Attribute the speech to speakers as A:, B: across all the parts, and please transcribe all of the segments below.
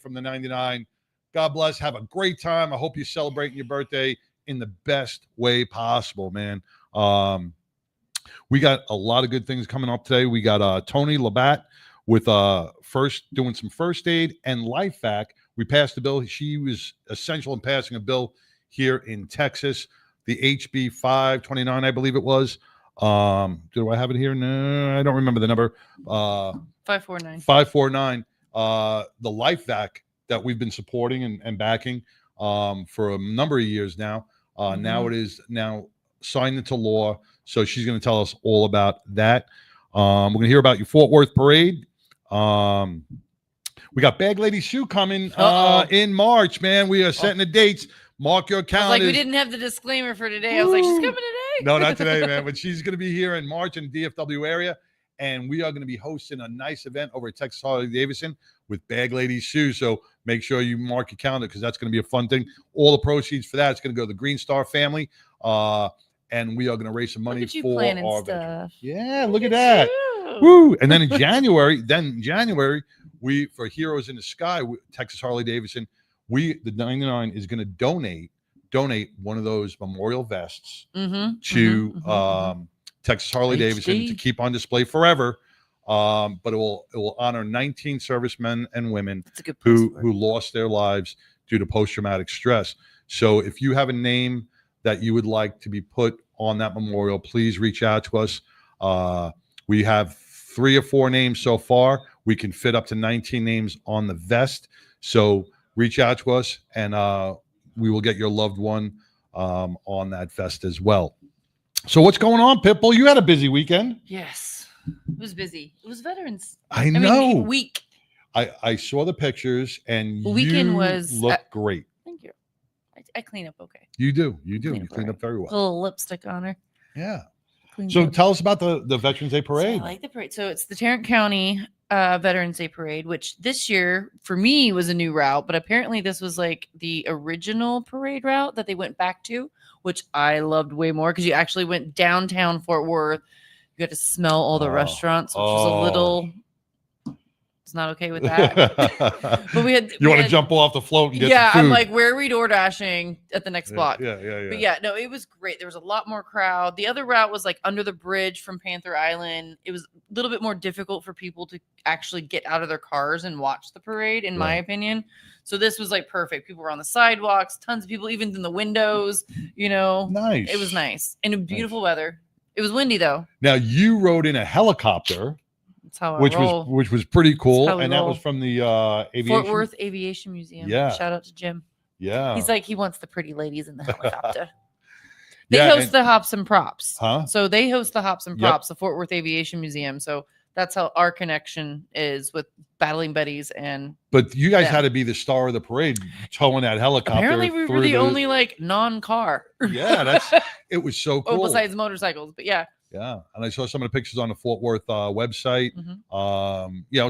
A: from the 99. God bless. Have a great time. I hope you're celebrating your birthday in the best way possible, man. We got a lot of good things coming up today. We got Tony Labatt with doing some first aid and life vac. We passed the bill. She was essential in passing a bill here in Texas, the HB 529, I believe it was. Do I have it here? No, I don't remember the number.
B: 549.
A: 549. The life vac that we've been supporting and backing for a number of years now. Now it is signed into law. So she's going to tell us all about that. We're going to hear about your Fort Worth parade. We got Bag Lady Shoe coming in March, man. We are setting the dates. Mark your calendars.
B: We didn't have the disclaimer for today. I was like, she's coming today.
A: No, not today, man. But she's going to be here in March in the DFW area. And we are going to be hosting a nice event over at Texas Harley-Davidson with Bag Lady Shoes. So make sure you mark your calendar because that's going to be a fun thing. All the proceeds for that is going to go to the Green Star family. And we are going to raise some money for our veterans. Yeah, look at that. Woo! And then in January, we for Heroes in the Sky, Texas Harley-Davidson, the 99 is going to donate one of those memorial vests to Texas Harley-Davidson to keep on display forever. But it will honor 19 servicemen and women who lost their lives due to post-traumatic stress. So if you have a name that you would like to be put on that memorial, please reach out to us. We have 3 or 4 names so far. We can fit up to 19 names on the vest. So reach out to us and we will get your loved one on that vest as well. So what's going on, Pitbull? You had a busy weekend.
B: Yes, it was busy. It was Veterans.
A: I know.
B: Week.
A: I saw the pictures and
B: weekend
A: you looked great.
B: Thank you. I clean up okay.
A: You do. You clean up very well.
B: A little lipstick on her.
A: Yeah. So tell us about the Veterans Day Parade.
B: So I like the parade. So it's the Tarrant County Veterans Day Parade, which this year for me was a new route, but apparently this was like the original parade route that they went back to, which I loved way more because you actually went downtown Fort Worth. You got to smell all the restaurants, which was a little. It's not okay with that. But we had.
A: You want to jump off the float and get
B: some food.
A: I'm
B: like, where are we door dashing at the next block?
A: Yeah.
B: But yeah, no, it was great. There was a lot more crowd. The other route was like under the bridge from Panther Island. It was a little bit more difficult for people to actually get out of their cars and watch the parade, in my opinion. So this was like perfect. People were on the sidewalks, tons of people, even in the windows.
A: Nice.
B: It was nice and beautiful weather. It was windy though.
A: Now you rode in a helicopter.
B: That's how I
A: which
B: roll.
A: was pretty cool, and that was from the
B: Fort Worth Aviation Museum.
A: Yeah,
B: shout out to Jim.
A: Yeah,
B: he's like he wants the pretty ladies in the helicopter. They host the Hops and Props, So they host the Hops and Props, the Fort Worth Aviation Museum. So that's how our connection is with Battling Buddies and.
A: But you guys had to be the star of the parade, towing that helicopter.
B: Apparently, we were the only like non-car.
A: Yeah, it was so cool.
B: Besides motorcycles, but yeah.
A: Yeah, and I saw some of the pictures on the Fort Worth website.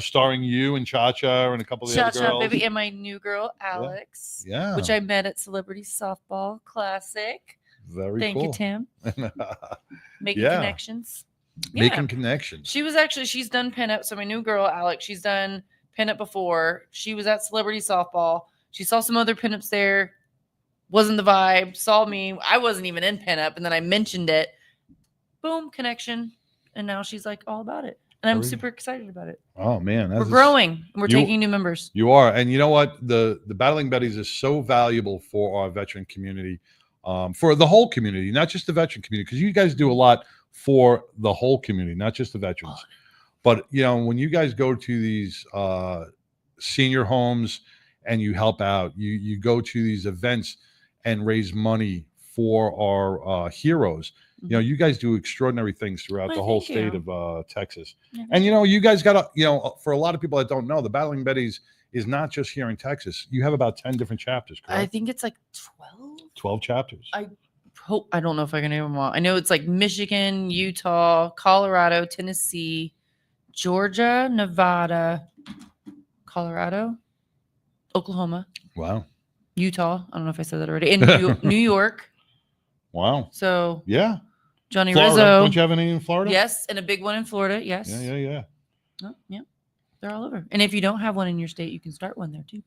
A: Starring you and Cha-Cha and a couple of the other girls.
B: Cha-Cha, baby, and my new girl Alex.
A: Yeah,
B: which I met at Celebrity Softball Classic.
A: Very
B: Thank
A: cool.
B: you, Tim. Making connections.
A: Making connections.
B: She's done pinup. So my new girl Alex, she's done pinup before. She was at Celebrity Softball. She saw some other pinups there. Wasn't the vibe. Saw me. I wasn't even in pinup, and then I mentioned it. Boom, connection, and now she's like all about it, and I'm super excited about it.
A: Oh man,
B: we're growing. We're taking new members.
A: You are, and you know what? The Battling Buddies is so valuable for our veteran community, for the whole community, not just the veteran community, because you guys do a lot for the whole community, not just the veterans. But when you guys go to these senior homes and you help out, you go to these events and raise money for our heroes. You guys do extraordinary things throughout the whole state of Texas. Yeah. And, you guys got to, for a lot of people that don't know, the Battling Buddies is not just here in Texas. You have about 10 different chapters, correct?
B: I think it's like 12.
A: 12 chapters.
B: I don't know if I can name them all. I know it's like Michigan, Utah, Colorado, Tennessee, Georgia, Nevada, Colorado, Oklahoma.
A: Wow.
B: Utah. I don't know if I said that already. And New York.
A: Wow.
B: So.
A: Yeah.
B: Johnny
A: Florida.
B: Rizzo.
A: Don't you have any in Florida?
B: Yes, and a big one in Florida. Yes.
A: Yeah.
B: Oh, yeah. They're all over. And if you don't have one in your state, you can start one there too.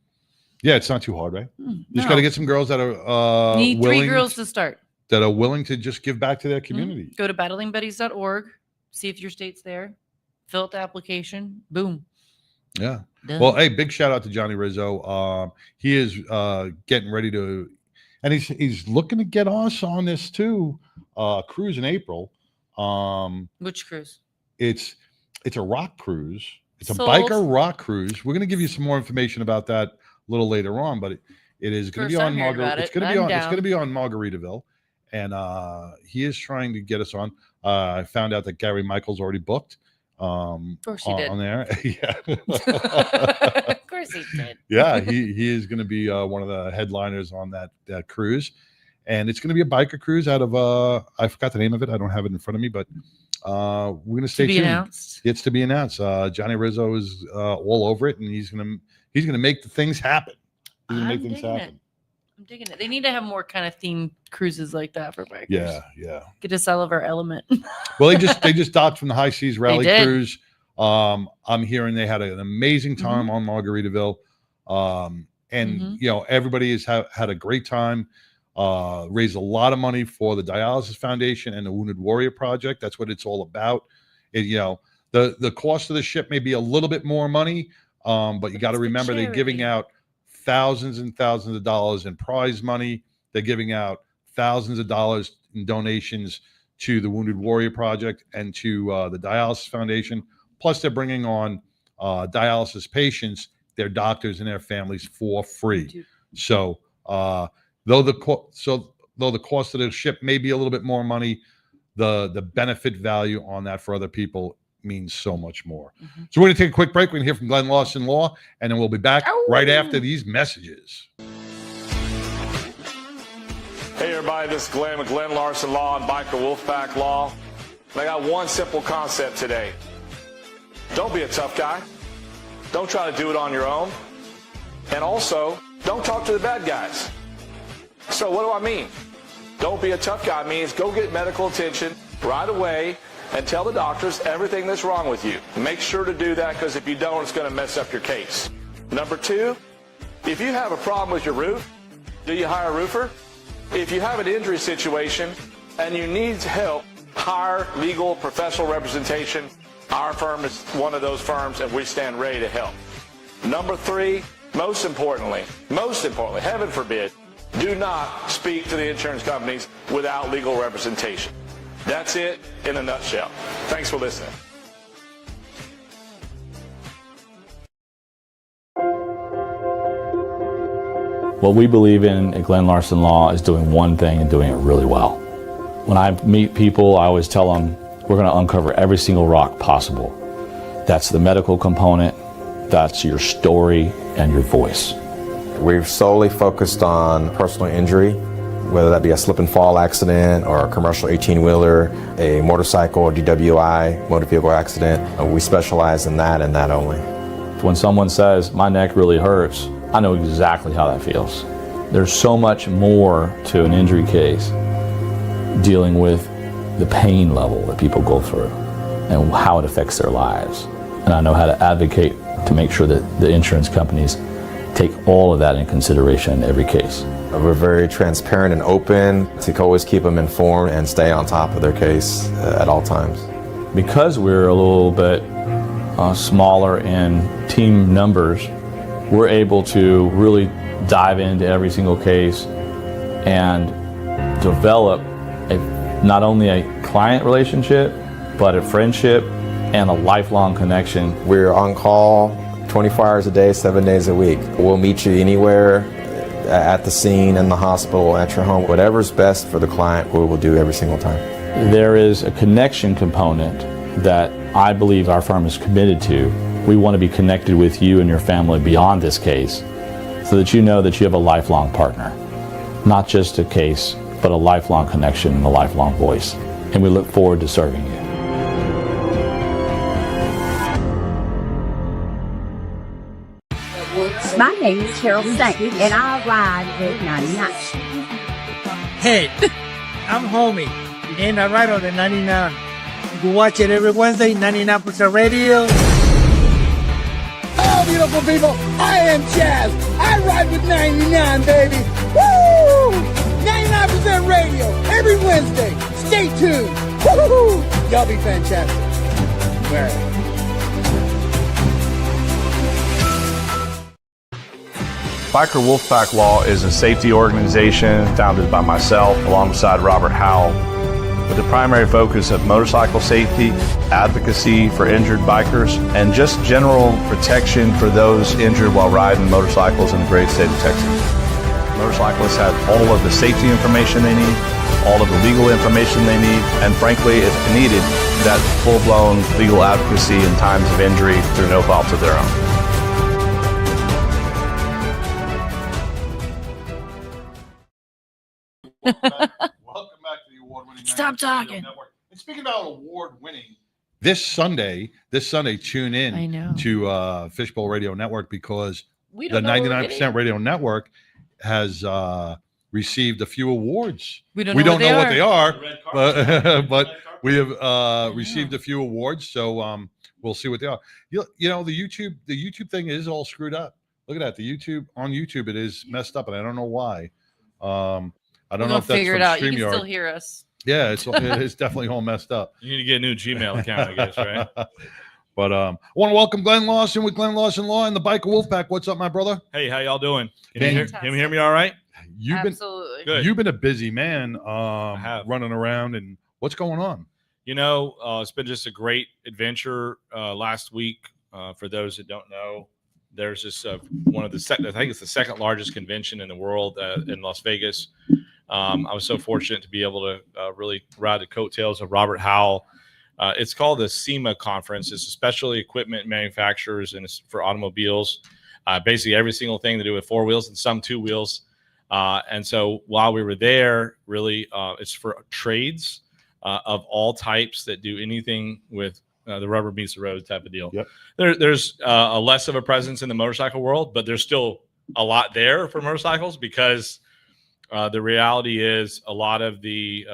A: Yeah, it's not too hard, right?
B: No.
A: Just got to get some girls that are
B: Need
A: willing,
B: 3 girls to start.
A: that are willing to just give back to their community.
B: Go to battlingbuddies.org. See if your state's there. Fill out the application. Boom.
A: Yeah.
B: Done.
A: Well, hey, big shout out to Johnny Rizzo. He is getting ready to, and he's looking to get us on this too. Cruise in April.
B: Which cruise?
A: It's a rock cruise. It's a
B: Sold.
A: biker rock cruise. We're going to give you some more information about that a little later on, but it is going to be on It's going to be on Margaritaville, and he is trying to get us on. I found out that Gary Michael's already booked.
B: Of course he did.
A: On there. Yeah.
B: Of course he did.
A: Yeah, he is going to be one of the headliners on that cruise, and it's going to be a biker cruise out of I forgot the name of it. I don't have it in front of me, but we're going to stay tuned.
B: Announced.
A: It's to be announced. Johnny Rizzo is all over it, and he's going to make the things happen. He's going to make things happen.
B: I'm digging it. They need to have more kind of themed cruises like that for bikers.
A: Yeah.
B: Get us out of our element.
A: Well, they just docked from the High Seas Rally Cruise. I'm hearing they had an amazing time on Margaritaville. And everybody has had a great time. Raised a lot of money for the Dialysis Foundation and the Wounded Warrior Project. That's what it's all about. The cost of the ship may be a little bit more money, but you got to remember they're giving out thousands and thousands of dollars in prize money. They're giving out thousands of dollars in donations to the Wounded Warrior Project and to the Dialysis Foundation. Plus, they're bringing on dialysis patients, their doctors, and their families for free. So, though the cost of the ship may be a little bit more money, the benefit value on that for other people means so much more. So we're going to take a quick break. We're going to hear from Glenn Lawson Law, and then we'll be back right after these messages.
C: Hey everybody, this is Glenn with Glenn Larson Law and Biker Wolfpack Law. I got one simple concept today. Don't be a tough guy. Don't try to do it on your own. And also, don't talk to the bad guys. So what do I mean? Don't be a tough guy means go get medical attention right away and tell the doctors everything that's wrong with you. Make sure to do that, because if you don't, it's going to mess up your case. Number 2, if you have a problem with your roof, do you hire a roofer? If you have an injury situation and you need help, hire legal professional representation. Our firm is one of those firms, and we stand ready to help. Number 3, most importantly, heaven forbid, do not speak to the insurance companies without legal representation. That's it in a nutshell. Thanks for listening.
D: What we believe in at Glenn Larson Law is doing one thing and doing it really well. When I meet people, I always tell them we're going to uncover every single rock possible. That's the medical component, that's your story, and your voice.
E: We've solely focused on personal injury, whether that be a slip and fall accident or a commercial 18-wheeler, a motorcycle or DWI, motor vehicle accident. We specialize in that and that only.
D: When someone says, my neck really hurts, I know exactly how that feels. There's so much more to an injury case dealing with the pain level that people go through and how it affects their lives. And I know how to advocate to make sure that the insurance companies take all of that in consideration in every case.
E: We're very transparent and open to always keep them informed and stay on top of their case at all times.
D: Because we're a little bit smaller in team numbers, we're able to really dive into every single case and develop not only a client relationship, but a friendship and a lifelong connection.
E: We're on call 24 hours a day, 7 days a week. We'll meet you anywhere, at the scene, in the hospital, at your home. Whatever's best for the client, we will do every single time.
D: There is a connection component that I believe our firm is committed to. We want to be connected with you and your family beyond this case so that you know that you have a lifelong partner. Not just a case, but a lifelong connection and a lifelong voice. And we look forward to serving you.
F: My name is Carol Saint, and I ride with 99.
G: Hey, I'm Homie, and I ride on the 99. You watch it every Wednesday, 99% Radio.
H: Hello, beautiful people. I am Chaz. I ride
G: with 99, baby. Woo! 99% radio every Wednesday. Stay tuned. Woo! Y'all be fantastic. All right.
C: Biker Wolfpack Law is a safety organization founded by myself alongside Robert Howell with the primary focus of motorcycle safety, advocacy for injured bikers, and just general protection for those injured while riding motorcycles in the great state of Texas. Motorcyclists have all of the safety information they need, all of the legal information they need, and frankly, if needed, that full-blown legal advocacy in times of injury through no fault of their own.
A: Welcome back to the award-winning.
B: Stop
A: 99% Radio
B: talking.
A: Network. And speaking about award-winning, this Sunday, tune in
B: I know.
A: to Fishbowl Radio Network because
B: We
A: the
B: don't know what we're
A: 99%
B: getting.
A: Radio Network has received a few awards.
B: We don't
A: We
B: know,
A: don't know what they are,
C: But,
A: but we have received a few awards. So we'll see what they are. You know, the YouTube thing is all screwed up. Look at that. On YouTube, it is messed up, and I don't know why. I don't know if that's
B: figure
A: from
B: it out. You can still
A: StreamYard.
B: hear us.
A: Yeah, it's definitely all messed up.
H: You need to get a new Gmail account, I guess, right?
A: But I want to welcome Glenn Lawson with Glenn Lawson Law and the Biker Wolfpack. What's up, my brother?
H: Hey, how y'all doing?
A: Man.
H: Can you hear me all right?
B: Absolutely.
H: Good.
A: You've been a busy man,
H: have.
A: running around, and what's going on?
H: You know, it's been just a great adventure last week. For those that don't know, there's this one of the I think it's the second largest convention in the world in Las Vegas. I was so fortunate to be able to really ride the coattails of Robert Howell. It's called the SEMA conference. It's especially equipment manufacturers and it's for automobiles. Basically every single thing to do with four wheels and some two wheels. And so while we were there, really, it's for trades of all types that do anything with the rubber meets the road type of deal.
A: Yep.
H: There's a less of a presence in the motorcycle world, but there's still a lot there for motorcycles because the reality is a lot of the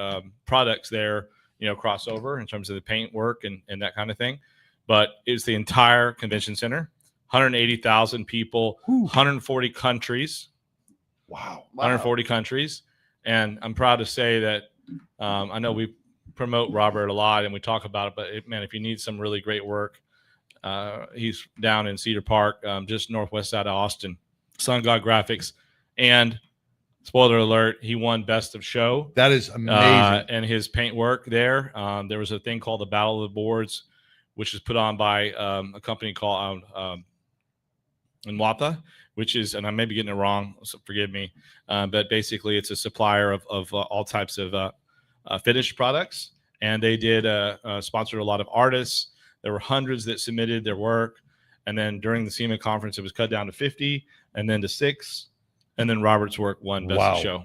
H: products there, cross over in terms of the paint work and that kind of thing. But it's the entire convention center, 180,000 people, 140 countries.
A: Wow.
H: 140 countries. And I'm proud to say that I know we promote Robert a lot and we talk about it, but if you need some really great work, he's down in Cedar Park, just northwest side of Austin, Sun God Graphics. And spoiler alert, he won Best of Show.
A: That is amazing.
H: And his paint work there. There was a thing called the Battle of the Boards, which is put on by a company called Nwata, which is, and I may be getting it wrong, so forgive me, but basically it's a supplier of all types of finished products. And they did sponsored a lot of artists. There were hundreds that submitted their work. And then during the SEMA conference, it was cut down to 50 and then to 6. And then Robert's work won Best of Show.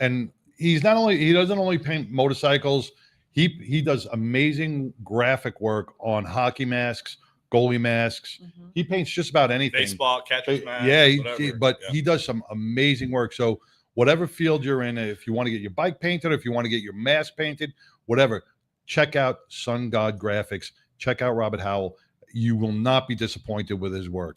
A: And he doesn't only paint motorcycles. He does amazing graphic work on hockey masks, goalie masks.
B: Mm-hmm.
A: He paints just about anything.
H: Baseball, catcher's mask.
A: Yeah, he does some amazing work. So whatever field you're in, if you want to get your bike painted, if you want to get your mask painted, whatever, check out Sun God Graphics. Check out Robert Howell. You will not be disappointed with his work.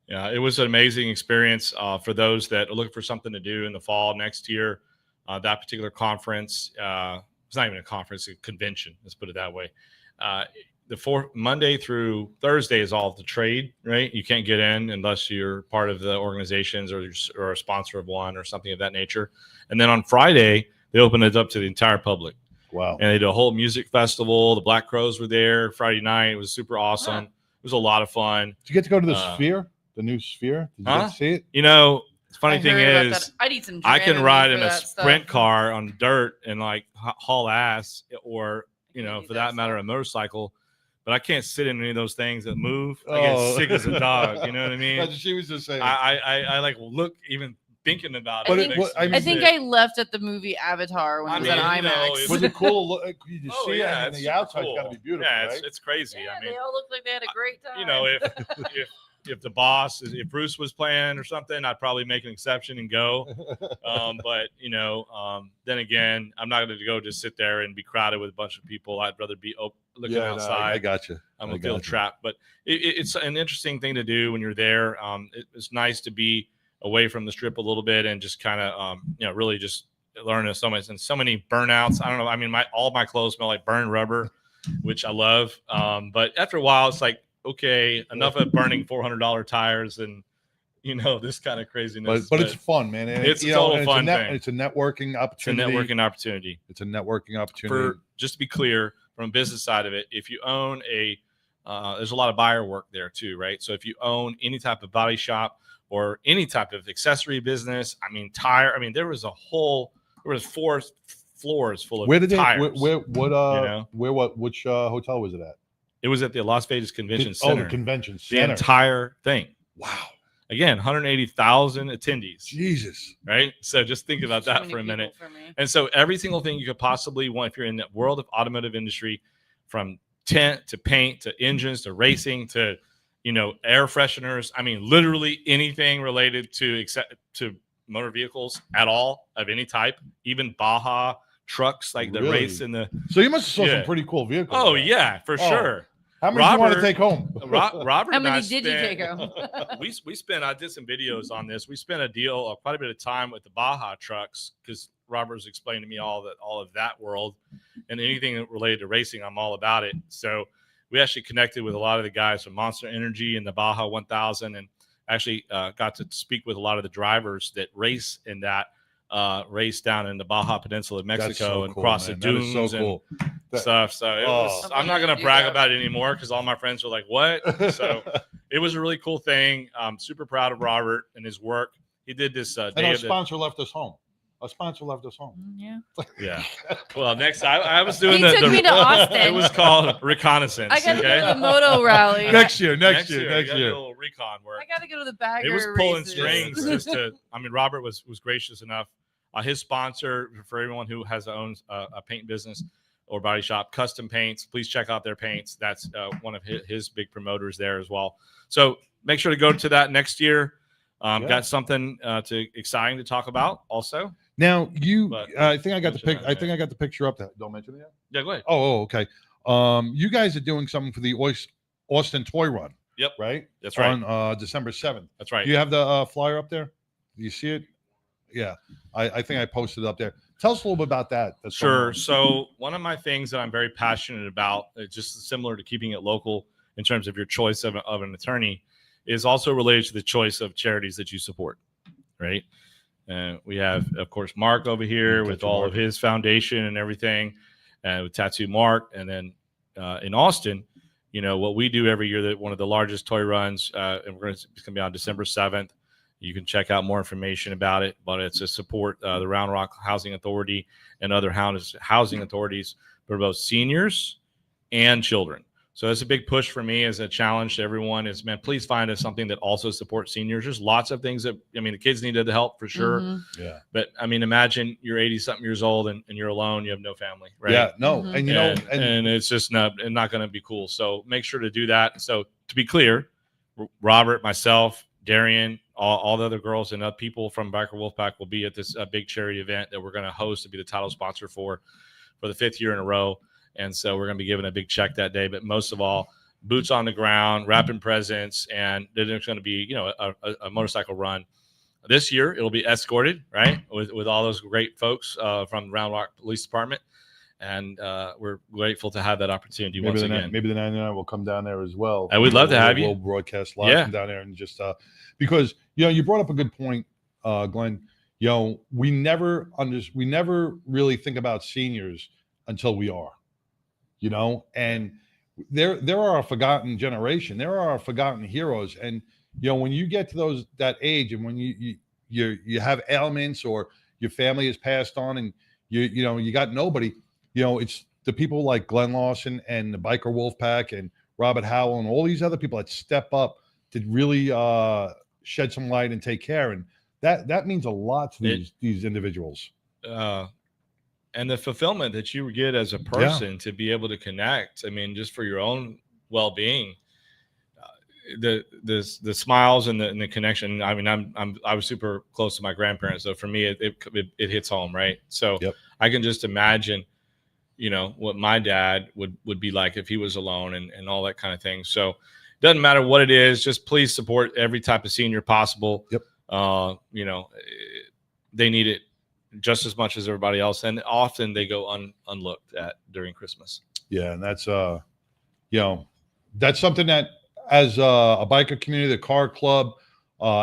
H: Yeah, it was an amazing experience for those that are looking for something to do in the fall next year. That particular conference, it's not even a conference, it's a convention. Let's put it that way. Monday through Thursday is all the trade, right? You can't get in unless you're part of the organizations or a sponsor of one or something of that nature. And then on Friday, they open it up to the entire public.
A: Wow.
H: And they did a whole music festival. The Black Crows were there Friday night. It was super awesome. It was a lot of fun.
A: Did you get to go to the Sphere? The new Sphere? Did you get to see it?
H: The funny thing is,
B: I need some.
H: I can ride in a
B: stuff.
H: sprint car on dirt and like haul ass, or for that matter, a motorcycle. But I can't sit in any of those things that move. I get sick as a dog. You know what I mean?
A: That's what she was just saying.
H: I like look even thinking about
B: I
H: it.
B: think, I think I left at the movie Avatar when it was at IMAX.
A: Was it cool? You just see
H: yeah,
A: it, and the outside's
H: cool.
A: got to be beautiful,
H: Yeah,
A: right?
H: it's crazy.
B: Yeah,
H: I mean,
B: they all look like they had a great time.
H: If the boss, if Bruce was playing or something, I'd probably make an exception and go. But then again, I'm not going to go just sit there and be crowded with a bunch of people. I'd rather be looking outside.
A: I got you.
H: I'm a feel trapped, but it's an interesting thing to do when you're there. It's nice to be away from the strip a little bit and just kind of, really just learning so much and so many burnouts. I don't know. I mean, all my clothes smell like burned rubber, which I love. But after a while, it's like, okay, enough of burning $400 tires and, this kind of craziness.
A: But it's fun, man. And
H: it's a total fun thing.
A: It's a networking opportunity.
H: It's a networking opportunity. Just to be clear, from a business side of it, if you own there's a lot of buyer work there too, right? So if you own any type of body shop or any type of accessory business, there was 4 floors full of tires.
A: Which hotel was it at?
H: It was at the Las Vegas Convention Center.
A: Oh, the convention center.
H: The entire thing.
A: Wow.
H: Again, 180,000 attendees.
A: Jesus.
H: Right? So just think about that for a minute. And so every single thing you could possibly want, if you're in the world of automotive industry, from tent to paint to engines to racing to, air fresheners. I mean, literally anything related to motor vehicles at all of any type, even Baja trucks like the race in the.
A: So you must have saw some pretty cool vehicles.
H: Oh, yeah, for sure.
A: How many do you want to take home?
H: Robert,
B: how many did you take home?
H: I did some videos on this. We spent quite a bit of time with the Baja trucks because Robert was explaining to me all of that world, and anything related to racing, I'm all about it. So we actually connected with a lot of the guys from Monster Energy and the Baja 1000, and actually got to speak with a lot of the drivers that race in that race down in the Baja Peninsula of Mexico and across the dunes and stuff. So it was, I'm not going to brag about it anymore because all my friends were like, what? So it was a really cool thing. I'm super proud of Robert and his work. He did this
A: and our sponsor left us home.
B: Yeah.
H: Yeah. Well, next I was doing
B: he took me to Austin.
H: It was called reconnaissance.
B: I got to go to the moto rally.
A: Next year.
H: A little recon work.
B: I got to go to the bagger.
H: It was pulling
B: races.
H: strings. Robert was gracious enough. His sponsor, for everyone who owns a paint business or body shop, Custom Paints, please check out their paints. That's one of his big promoters there as well. So make sure to go to that next year. Got something exciting to talk about also.
A: Now I think I got the picture up there. Don't mention it yet?
H: Yeah, go ahead.
A: Oh, okay. You guys are doing something for the Austin Toy Run.
H: Yep.
A: Right?
H: That's right.
A: On December 7th.
H: That's right.
A: Do you have the flyer up there? Do you see it? Yeah. I think I posted it up there. Tell us a little bit about that.
H: Sure. So one of my things that I'm very passionate about, just similar to keeping it local in terms of your choice of an attorney, is also related to the choice of charities that you support, right? We have, of course, Mark over here with all of his foundation and everything, with Tattoo Mark. And then in Austin, what we do every year, that one of the largest toy runs, and it's going to be on December 7th. You can check out more information about it, but it's to support the Round Rock Housing Authority and other housing authorities for both seniors and children. So that's a big push for me as a challenge to everyone is, man, please find us something that also supports seniors. There's lots of things that, the kids needed the help for sure.
B: Mm-hmm.
A: Yeah.
H: But imagine you're 80-something years old and you're alone. You have no family, right?
A: Yeah, no.
B: Mm-hmm.
H: And it's just not going to be cool. So make sure to do that. So to be clear, Robert, myself, Darian, all the other girls and other people from Biker Wolfpack will be at this big charity event that we're going to host to be the title sponsor for the 5th year in a row. And so we're going to be giving a big check that day. But most of all, boots on the ground, wrapping presents, and there's going to be, a motorcycle run. This year, it'll be escorted, right, with all those great folks from Round Rock Police Department. And we're grateful to have that opportunity once again.
A: Maybe the 99 will come down there as well.
H: I would love to have you.
A: We'll broadcast live from down there and just because you brought up a good point, Glenn. We never really think about seniors until we are, and there are a forgotten generation. There are forgotten heroes, and when you get to that age, and when you have ailments or your family has passed on, and you got nobody. It's the people like Glenn Lawson and the Biker Wolfpack and Robert Howell and all these other people that step up to really shed some light and take care. And that means a lot to these individuals.
H: And the fulfillment that you get as a person to be able to connect, just for your own well-being, the smiles and the connection. I was super close to my grandparents, so for me it hits home, right? So I can just imagine what my dad would be like if he was alone and all that kind of thing. So it doesn't matter what it is, just please support every type of senior possible. You know, they need it just as much as everybody else, and often they go unlooked at during Christmas.
A: Yeah, and that's you know, that's something that as a biker community, the car club,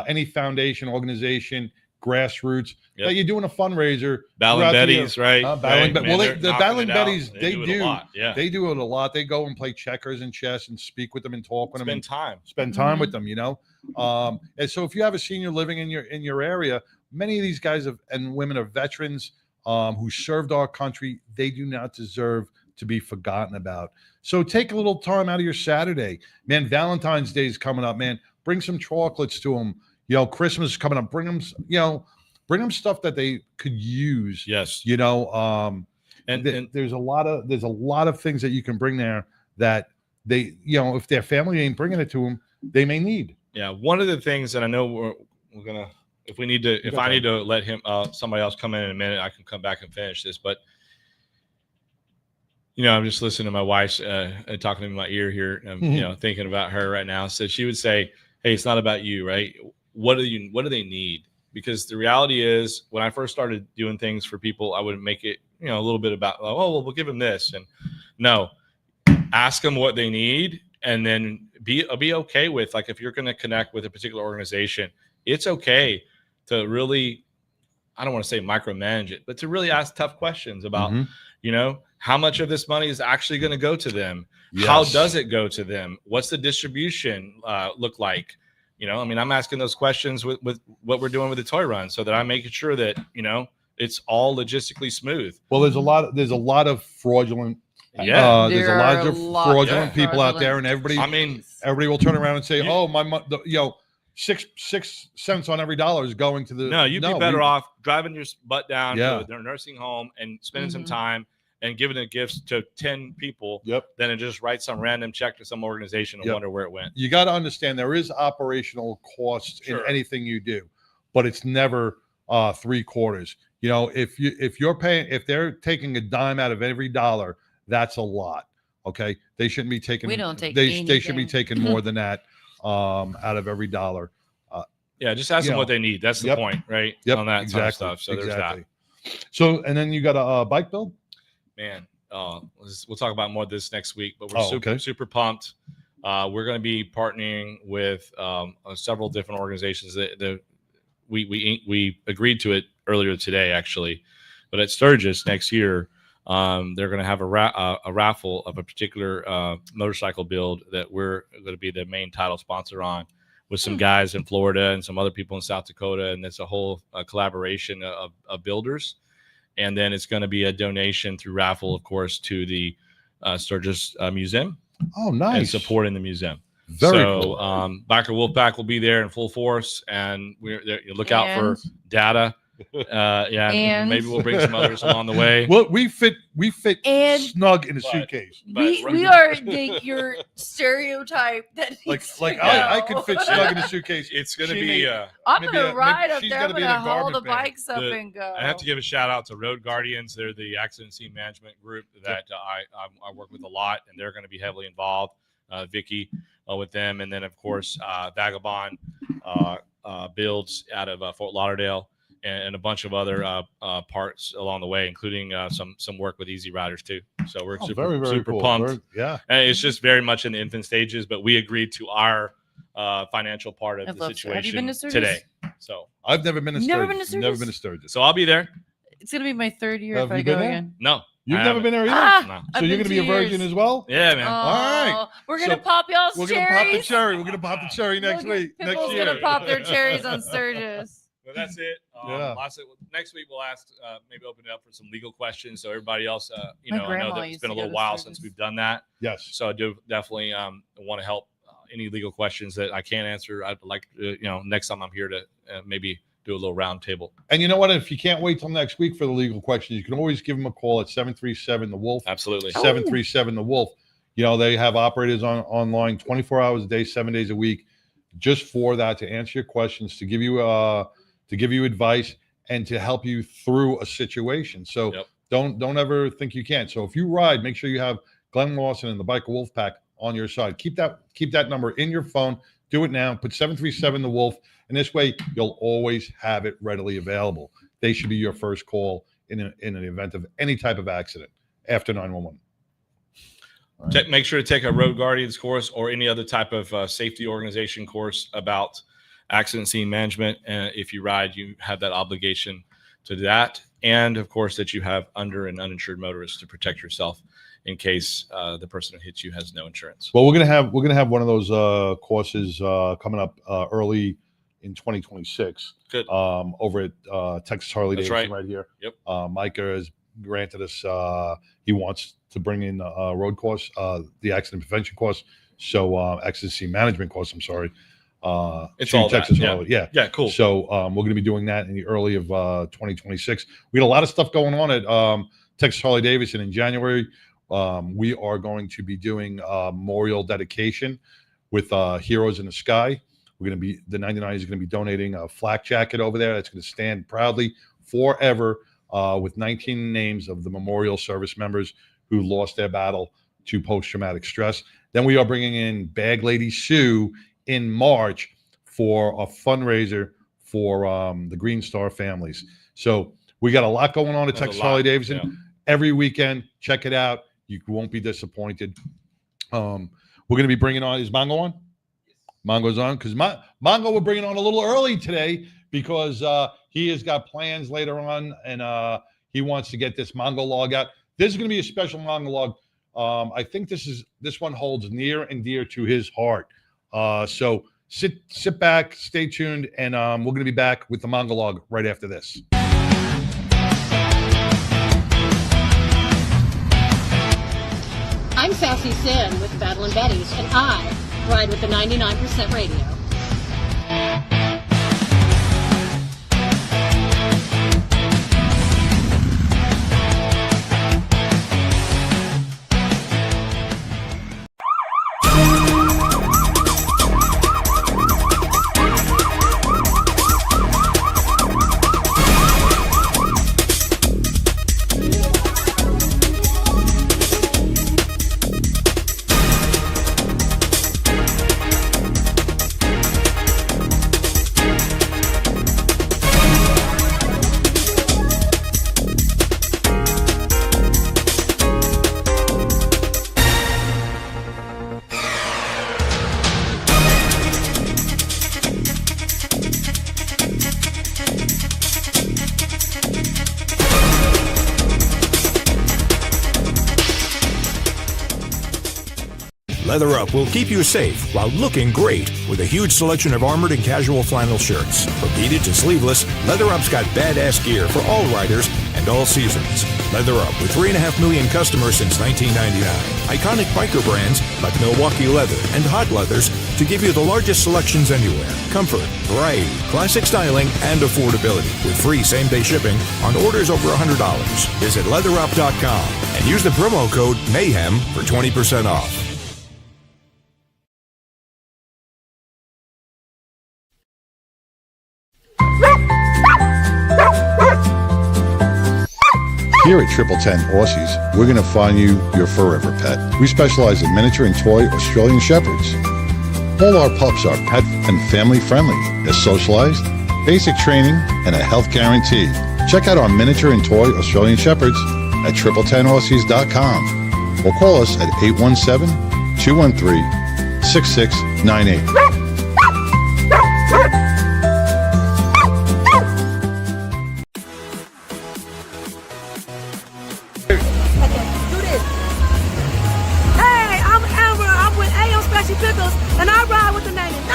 A: any foundation, organization, grassroots,
H: Yep.
A: that you're doing a fundraiser.
H: Battling
A: throughout the year.
H: Betties, right?
A: Battling,
H: Right.
A: well,
H: Man,
A: the
H: they're
A: Battling
H: knocking it
A: Betties,
H: out.
A: they
H: it
A: do.
H: a lot. Yeah.
A: They do it a lot. They go and play checkers and chess and speak with them and talk with them and
H: Spend time.
A: with them, you know. And so if you have a senior living in your area, many of these guys and women are veterans who served our country. They do not deserve to be forgotten about. So take a little time out of your Saturday, man. Valentine's Day is coming up, man. Bring some chocolates to them. You know, Christmas is coming up. Bring them stuff that they could use.
H: Yes.
A: You know,
H: And
A: there's a lot of things that you can bring there that they, you know, if their family ain't bringing it to them, they may need.
H: yeah, one of the things that I know we're gonna, if we need to, if I need to let him somebody else come in a minute, I can come back and finish this. But you know, I'm just listening to my wife's talking to me in my ear here. I'm you know, thinking about her right now. So she would say, "Hey, it's not about you, right? What do they need?" Because the reality is, when I first started doing things for people, I would make it, you know, a little bit about, oh, well, we'll give them this, and no, ask them what they need, and then be okay with, like, if you're going to connect with a particular organization, it's okay to really, I don't want to say micromanage it, but to really ask tough questions about, you know, how much of this money is actually going to go to them?
A: Yes.
H: How does it go to them? What's the distribution look like? You know, I mean, I'm asking those questions with what we're doing with the toy run, so that I'm making sure that, you know, it's all logistically smooth.
A: Well, there's a lot of fraudulent.
H: Yeah,
A: there's a lot of fraudulent people out there, and everybody.
H: I mean,
A: everybody will turn around and say, "Oh, you know, 6 cents on every dollar is going to the."
H: No, you'd be better off driving your butt down to their nursing home and spending some time and giving the gifts to 10 people.
A: Yep.
H: Than to just write some random check to some organization and wonder where it went.
A: You got to understand there is operational costs in anything you do, but it's never 3/4. You know, if you're paying, if they're taking a dime out of every dollar, that's a lot. Okay, they shouldn't be taking.
B: We don't take.
A: They should be taking more than that out of every dollar.
H: Yeah, just ask them what they need. That's the point, right?
A: Yep.
H: On that
A: exactly.
H: kind of stuff. So there's that.
A: So, and then you got a bike build.
H: Man, we'll talk about more of this next week, but we're super pumped. We're going to be partnering with several different organizations that we agreed to it earlier today, actually. But at Sturgis next year, they're going to have a raffle of a particular motorcycle build that we're going to be the main title sponsor on, with some guys in Florida and some other people in South Dakota, and it's a whole collaboration of builders. And then it's going to be a donation through raffle, of course, to the Sturgis Museum.
A: Oh, nice.
H: And supporting the museum.
A: Very cool.
H: Biker Wolfpack will be there in full force, and we're there. You look out for data. And maybe we'll bring some others along the way.
A: Well, we fit snug in a suitcase.
B: We are your stereotype that
A: I could fit snug in a suitcase.
H: It's going to be.
B: I'm going to ride up there. I'm going to haul the bikes up and go.
H: I have to give a shout out to Road Guardians. They're the accident scene management group that I work with a lot, and they're going to be heavily involved. Vicky with them, and then of course Vagabond builds out of Fort Lauderdale. And a bunch of other parts along the way, including some work with Easy Riders too. So we're super
A: cool.
H: pumped.
A: And
H: it's just very much in the infant stages, but we agreed to our financial part of the situation
B: Have you been to Sturgis?
H: today. So
A: I've never been to Sturgis.
B: Never been to
A: Sturgis.
H: So I'll be there.
B: It's gonna be my third year
A: Have
B: if I
A: you
B: go
A: been there?
B: again.
H: No,
A: You've never been there either.
H: No.
A: So you're gonna be a virgin as well.
H: Yeah, man.
A: All right.
B: We're gonna pop y'all's
A: We're
B: cherries.
A: gonna pop the cherry. We're gonna pop the cherry next week. Next
B: Pitbull's
A: year.
B: gonna pop their cherries on Sturgis.
H: Well, that's it. Next week we'll ask, maybe open it up for some legal questions. So everybody else, I know that it's been a little while since we've done that.
A: Yes.
H: So I do definitely want to help any legal questions that I can't answer. I'd like, next time I'm here to maybe do a little round table.
A: And you know what? If you can't wait till next week for the legal questions, you can always give them a call at 737-THE-WOLF.
H: Absolutely.
A: 737-THE-WOLF. You know, they have operators online 24 hours a day, 7 days a week, just for that, to answer your questions, to give you advice, and to help you through a situation. So don't ever think you can't. So if you ride, make sure you have Glenn Lawson and the Biker Wolfpack on your side. Keep that number in your phone. Do it now. Put 737-THE-WOLF And this way, you'll always have it readily available. They should be your first call in an event of any type of accident after 911.
H: Make sure to take a Road Guardians course or any other type of safety organization course about accident scene management. And if you ride, you have that obligation to do that. And of course, that you have under and uninsured motorists to protect yourself in case the person that hits you has no insurance.
A: Well, we're gonna have one of those courses coming up early in 2026.
H: Good.
A: Over at Texas Harley Davidson right here.
H: Yep.
A: Micah has granted us. He wants to bring in a road course, the accident prevention course. So accident scene management course. I'm sorry.
H: It's
A: through
H: all
A: Texas
H: that.
A: Harley. Yeah.
H: Yeah. Cool.
A: So we're going to be doing that in the early of 2026. We had a lot of stuff going on at Texas Harley Davidson in January. We are going to be doing memorial dedication with Heroes in the Sky. We're going to be, the 99 is going to be donating a flak jacket over there that's going to stand proudly forever with 19 names of the memorial service members who lost their battle to post-traumatic stress. Then we are bringing in Bag Lady Sue in March for a fundraiser for the Green Star families. So we got a lot going on at Texas Harley Davidson.
H: Yeah.
A: Every weekend, check it out. You won't be disappointed. We're going to be bringing on, is Mongo on? Mongo's on, because Mongo we're bringing on a little early today because he has got plans later on, and he wants to get this Mongo log out. This is going to be a special Mongo log. I think this one holds near and dear to his heart. So sit back, stay tuned, and we're going to be back with the Mongo log right after this.
I: I'm Sassy Sin with Battle and Betties, and I ride with the 99% Radio.
J: Leather Up will keep you safe while looking great with a huge selection of armored and casual flannel shirts. From beaded to sleeveless, Leather Up's got badass gear for all riders and all seasons. Leather Up with 3.5 million customers since 1999. Iconic biker brands like Milwaukee Leather and Hot Leathers to give you the largest selections anywhere. Comfort, variety, classic styling, and affordability with free same-day shipping on orders over $100. Visit leatherup.com and use the promo code MAYHEM for 20% off.
A: Here at 1010 Aussies, we're going to find you your forever pet. We specialize in miniature and toy Australian Shepherds. All our pups are pet and family friendly. They're socialized, basic training, and a health guarantee. Check out our miniature and toy Australian Shepherds at 1010aussies.com or call us at 817-213-6698.
K: And I ride with the 99.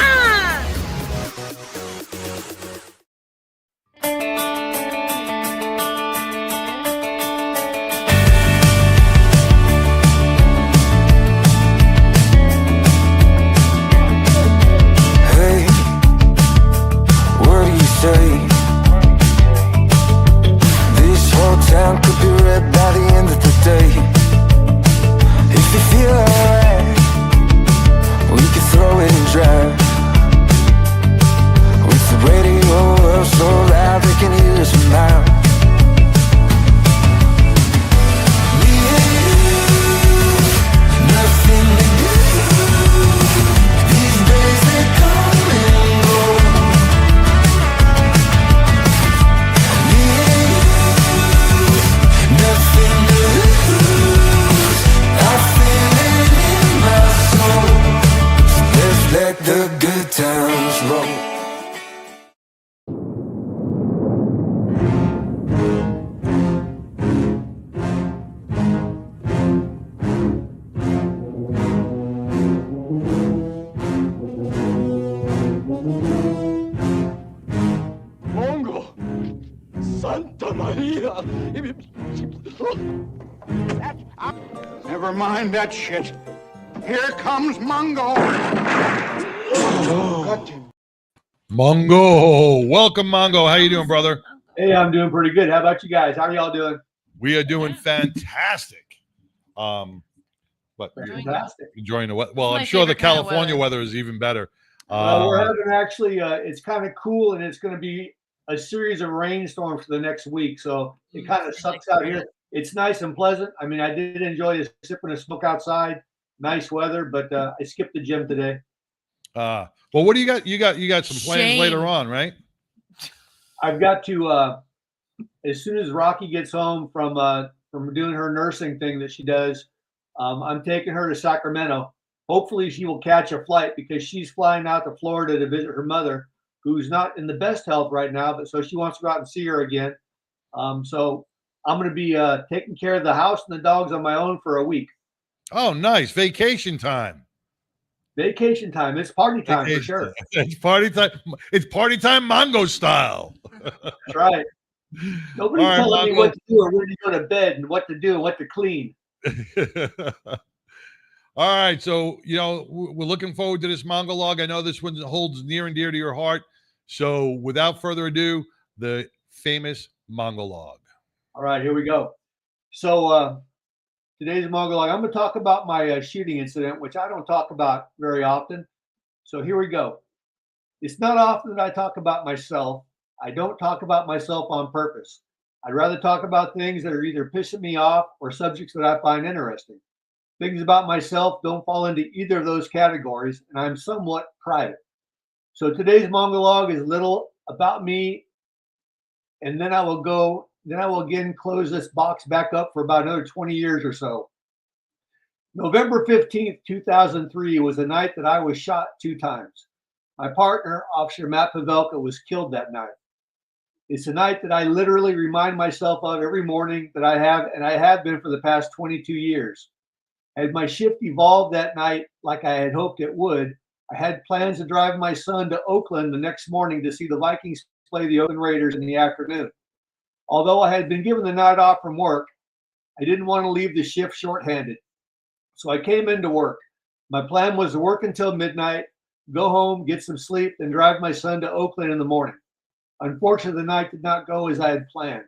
L: Mongo! Santa Maria!
M: Never mind that shit. Here comes Mongo.
A: Mongo, welcome, Mongo. How you doing, brother?
N: Hey, I'm doing pretty good. How about you guys? How are y'all doing?
A: We are doing fantastic. But
N: Fantastic.
A: enjoying the weather. Well,
B: It's
A: I'm
B: my
A: sure the
B: favorite kind of
A: California weather is even better.
N: We're having actually, it's kind of cool, and it's going to be a series of rainstorms for the next week. So it kind of sucks out here. It's nice and pleasant. I mean, I did enjoy sipping a smoke outside. Nice weather, but I skipped the gym today.
A: Well, what do you got? You got some plans later on, right?
N: I've got to as soon as Rocky gets home from doing her nursing thing that she does, I'm taking her to Sacramento. Hopefully she will catch a flight because she's flying out to Florida to visit her mother, who's not in the best health right now, but so she wants to go out and see her again. So I'm going to be taking care of the house and the dogs on my own for a week.
A: Oh, nice. Vacation time.
N: Vacation time. It's party time for sure.
A: It's party time. It's party time Mongo style.
N: That's right. Nobody's
A: All right,
N: telling me
A: Mongo.
N: what to do or when to go to bed and what to do and what to clean.
A: All right. So, we're looking forward to this Mongo log. I know this one holds near and dear to your heart. So without further ado, the famous Mongo log.
N: All right, here we go. So today's Mongo log, I'm going to talk about my shooting incident, which I don't talk about very often. So here we go. It's not often that I talk about myself. I don't talk about myself on purpose. I'd rather talk about things that are either pissing me off or subjects that I find interesting. Things about myself don't fall into either of those categories, and I'm somewhat private. So today's Mongo log is a little about me, and then I will again close this box back up for about another 20 years or so. November 15th, 2003 was the night that I was shot 2 times. My partner, Officer Matt Pavelka, was killed that night. It's a night that I literally remind myself of every morning that I have been for the past 22 years. Had my shift evolved that night like I had hoped it would, I had plans to drive my son to Oakland the next morning to see the Vikings play the Oakland Raiders in the afternoon. Although I had been given the night off from work, I didn't want to leave the shift shorthanded. So I came into work. My plan was to work until midnight, go home, get some sleep, and drive my son to Oakland in the morning. Unfortunately, the night did not go as I had planned.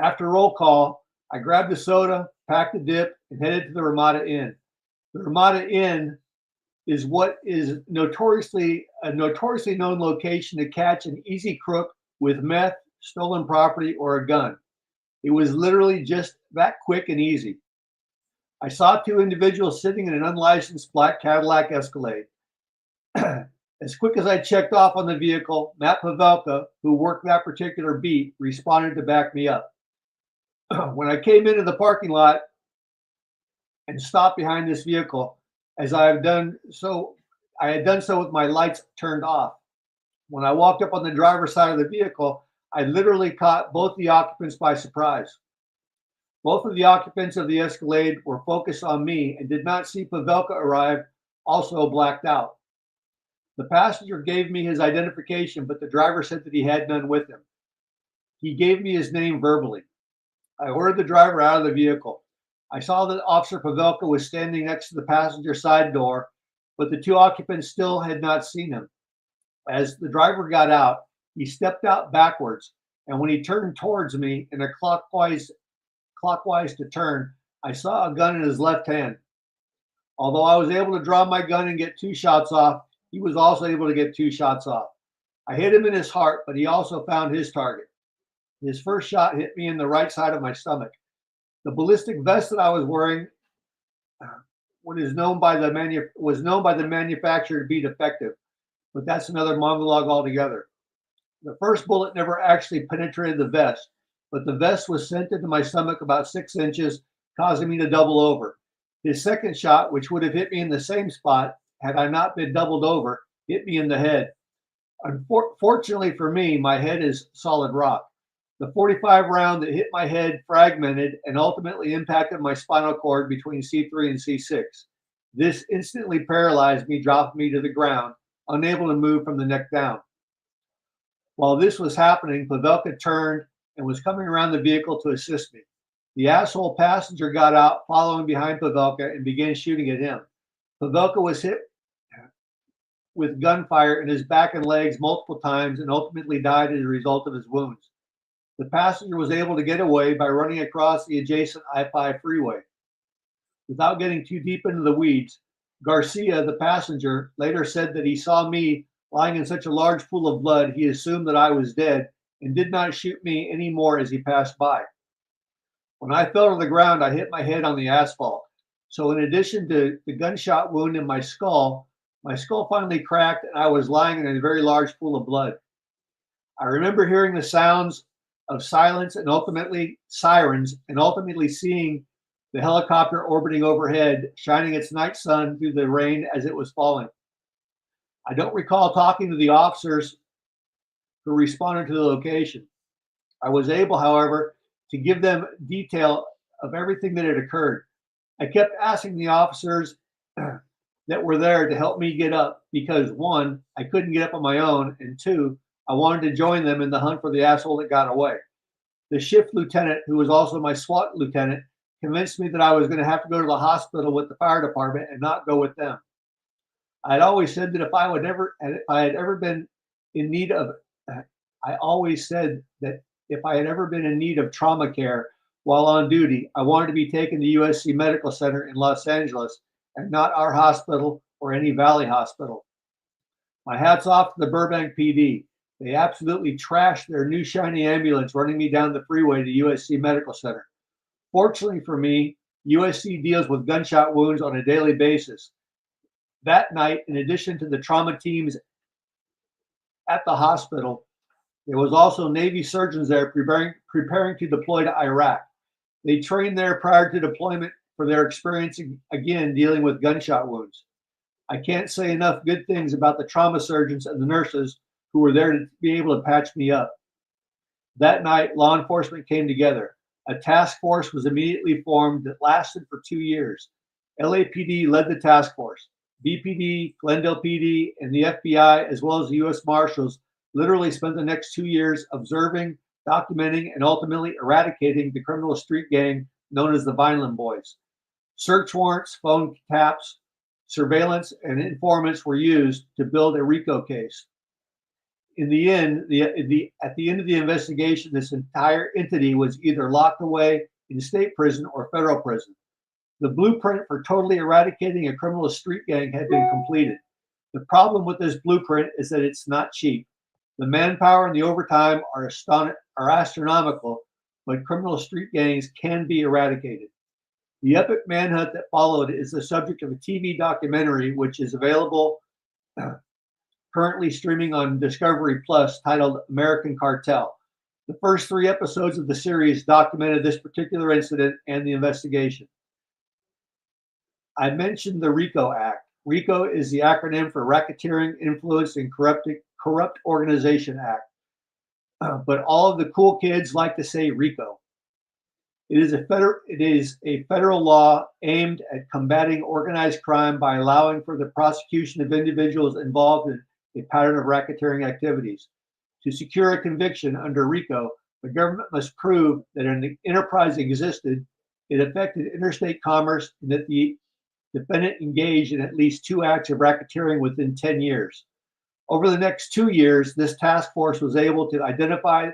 N: After roll call, I grabbed a soda, packed a dip, and headed to the Ramada Inn. The Ramada Inn is what is a notoriously known location to catch an easy crook with meth, stolen property, or a gun. It was literally just that quick and easy. I saw 2 individuals sitting in an unlicensed black Cadillac Escalade. As quick as I checked off on the vehicle, Matt Pavelka, who worked that particular beat, responded to back me up. When I came into the parking lot and stopped behind this vehicle, as I had done so with my lights turned off. When I walked up on the driver's side of the vehicle, I literally caught both the occupants by surprise. Both of the occupants of the Escalade were focused on me and did not see Pavelka arrive, also blacked out. The passenger gave me his identification, but the driver said that he had none with him. He gave me his name verbally. I ordered the driver out of the vehicle. I saw that Officer Pavelka was standing next to the passenger side door, but the 2 occupants still had not seen him. As the driver got out, he stepped out backwards, and when he turned towards me in a clockwise to turn, I saw a gun in his left hand. Although I was able to draw my gun and get 2 shots off, he was also able to get 2 shots off. I hit him in his heart, but he also found his target. His first shot hit me in the right side of my stomach. The ballistic vest that I was wearing was known by the manufacturer to be defective, but that's another monologue altogether. The first bullet never actually penetrated the vest, but the vest was sent into my stomach about 6 inches, causing me to double over. His second shot, which would have hit me in the same spot had I not been doubled over, hit me in the head. Unfortunately for me, my head is solid rock. The 45 round that hit my head fragmented and ultimately impacted my spinal cord between C3 and C6. This instantly paralyzed me, dropped me to the ground, unable to move from the neck down. While this was happening, Pavelka turned and was coming around the vehicle to assist me. The asshole passenger got out, following behind Pavelka, and began shooting at him. Pavelka was hit with gunfire in his back and legs multiple times and ultimately died as a result of his wounds. The passenger was able to get away by running across the adjacent I-5 freeway. Without getting too deep into the weeds, Garcia, the passenger, later said that he saw me lying in such a large pool of blood, he assumed that I was dead and did not shoot me anymore as he passed by. When I fell to the ground, I hit my head on the asphalt. So in addition to the gunshot wound in my skull finally cracked and I was lying in a very large pool of blood. I remember hearing the sounds of sirens and ultimately seeing the helicopter orbiting overhead, shining its night sun through the rain as it was falling. I don't recall talking to the officers who responded to the location. I was able, however, to give them detail of everything that had occurred. I kept asking the officers that were there to help me get up because, one, I couldn't get up on my own, and two, I wanted to join them in the hunt for the asshole that got away. The shift lieutenant, who was also my SWAT lieutenant, convinced me that I was going to have to go to the hospital with the fire department and not go with them. I had always said that if I had ever been in need of trauma care while on duty, I wanted to be taken to USC Medical Center in Los Angeles and not our hospital or any Valley hospital. My hat's off to the Burbank PD. They absolutely trashed their new shiny ambulance running me down the freeway to USC Medical Center. Fortunately for me, USC deals with gunshot wounds on a daily basis. That night, in addition to the trauma teams at the hospital, there was also Navy surgeons there preparing to deploy to Iraq. They trained there prior to deployment for their experience again dealing with gunshot wounds. I can't say enough good things about the trauma surgeons and the nurses who were there to be able to patch me up. That night, law enforcement came together. A task force was immediately formed that lasted for 2 years. LAPD led the task force. BPD, Glendale PD, and the FBI, as well as the U.S. Marshals, literally spent the next 2 years observing, documenting, and ultimately eradicating the criminal street gang known as the Vineland Boys. Search warrants, phone taps, surveillance, and informants were used to build a RICO case. In the end, at the end of the investigation, this entire entity was either locked away in state prison or federal prison. The blueprint for totally eradicating a criminal street gang had been completed. The problem with this blueprint is that it's not cheap. The manpower and the overtime are astronomical, but criminal street gangs can be eradicated. The epic manhunt that followed is the subject of a TV documentary, which is available currently streaming on Discovery Plus, titled American Cartel. The first 3 episodes of the series documented this particular incident and the investigation. I mentioned the RICO Act. RICO is the acronym for Racketeering, Influence, and Corrupt Organization Act. But all of the cool kids like to say RICO. It is a federal law aimed at combating organized crime by allowing for the prosecution of individuals involved in a pattern of racketeering activities. To secure a conviction under RICO, the government must prove that an enterprise existed, it affected interstate commerce, and that the defendant engaged in at least 2 acts of racketeering within 10 years. Over the next 2 years, this task force was able to identify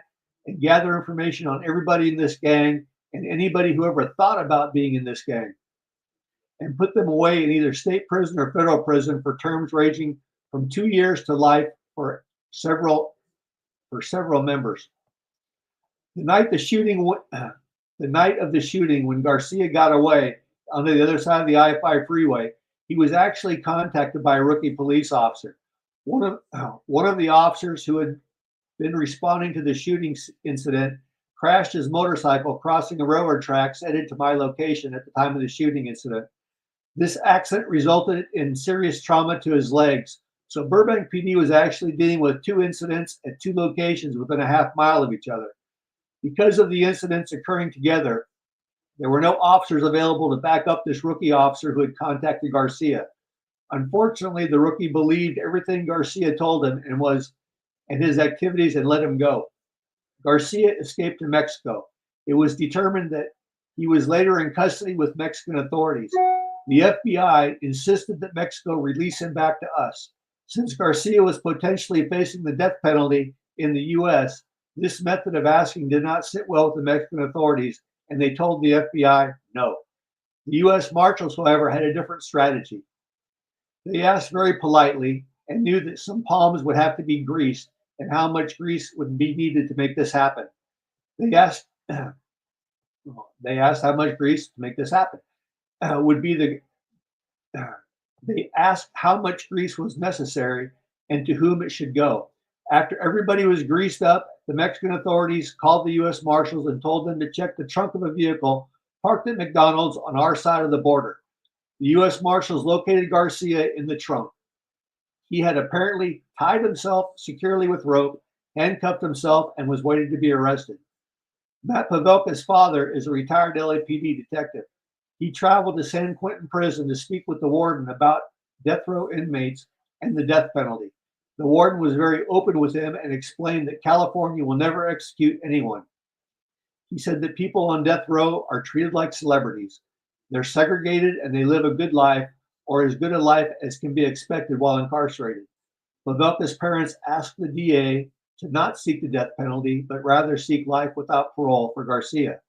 N: and gather information on everybody in this gang and anybody who ever thought about being in this gang, and put them away in either state prison or federal prison for terms ranging from 2 years to life for several members. The night of the shooting, when Garcia got away on the other side of the I-5 freeway, he was actually contacted by a rookie police officer. One of the officers who had been responding to the shooting incident crashed his motorcycle crossing the railroad tracks headed to my location at the time of the shooting incident. This accident resulted in serious trauma to his legs. So Burbank PD was actually dealing with 2 incidents at 2 locations within a half mile of each other. Because of the incidents occurring together, there were no officers available to back up this rookie officer who had contacted Garcia. Unfortunately, the rookie believed everything Garcia told him and was and his activities and let him go. Garcia escaped to Mexico. It was determined that he was later in custody with Mexican authorities. The FBI insisted that Mexico release him back to us. Since Garcia was potentially facing the death penalty in the U.S., this method of asking did not sit well with the Mexican authorities, and they told the FBI no. The U.S. Marshals, however, had a different strategy. They asked very politely and knew that some palms would have to be greased and how much grease would be needed to make this happen. They asked how much grease to make this happen. They asked how much grease was necessary and to whom it should go. After everybody was greased up, the Mexican authorities called the U.S. Marshals and told them to check the trunk of a vehicle parked at McDonald's on our side of the border. The U.S. Marshals located Garcia in the trunk. He had apparently tied himself securely with rope, handcuffed himself, and was waiting to be arrested. Matt Pavelka's father is a retired LAPD detective. He traveled to San Quentin prison to speak with the warden about death row inmates and the death penalty. The warden was very open with him and explained that California will never execute anyone. He said that people on death row are treated like celebrities. They're segregated and they live a good life, or as good a life as can be expected while incarcerated. Pavelka's parents asked the DA to not seek the death penalty, but rather seek life without parole for Garcia.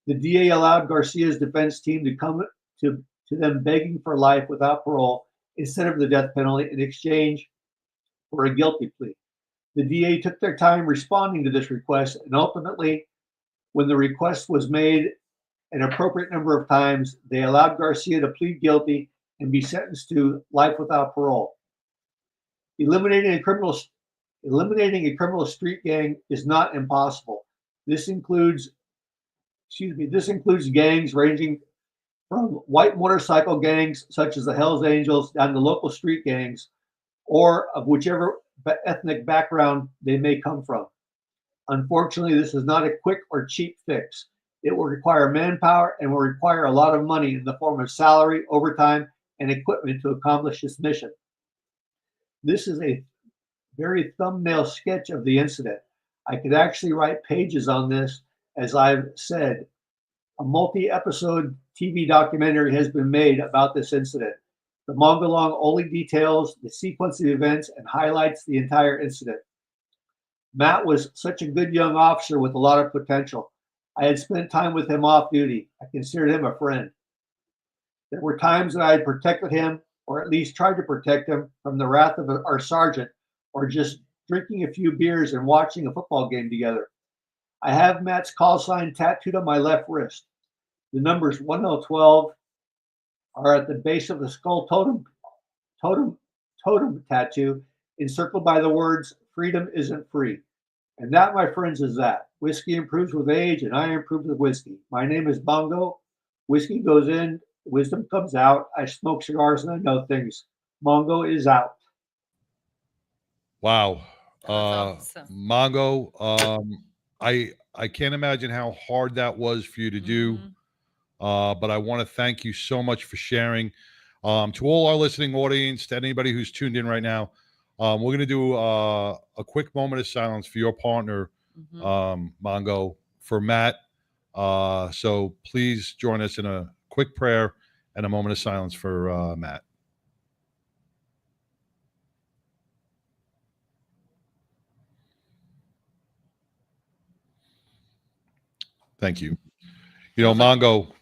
N: The DA allowed Garcia's defense team to come to them begging for life without parole instead of the death penalty in exchange for a guilty plea. The DA took their time responding to this request, and ultimately, when the request was made an appropriate number of times, they allowed Garcia to plead guilty and be sentenced to life without parole. Eliminating a criminal street gang is not impossible. This includes gangs ranging from white motorcycle gangs such as the Hells Angels down to local street gangs, or of whichever ethnic background they may come from. Unfortunately, this is not a quick or cheap fix. It will require manpower and will require a lot of money in the form of salary, overtime, and equipment to accomplish this mission. This is a very thumbnail sketch of the incident. I could actually write pages on this. As I've said, a multi-episode TV documentary has been made about this incident. The Mongalong only details the sequence of events and highlights the entire incident. Matt was such a good young officer with a lot of potential. I had spent time with him off duty. I considered him a friend. There were times that I had protected him, or at least tried to protect him from the wrath of our sergeant, or just drinking a few beers and watching a football game together. I have Matt's call sign tattooed on my left wrist. The numbers 1012 are at the base of the skull totem tattoo, encircled by the words, "Freedom isn't free." And that, my friends, is that. Whiskey improves with age, and I improve with whiskey. My name is Bongo. Whiskey goes in, wisdom comes out. I smoke cigars and I know things. Mongo is out.
A: Wow.
B: Awesome.
A: Mongo, I can't imagine how hard that was for you to do. But I want to thank you so much for sharing. To all our listening audience, to anybody who's tuned in right now, we're going to do a quick moment of silence for your partner, Mongo, for Matt. So please join us in a quick prayer and a moment of silence for Matt. Thank you. Mongo,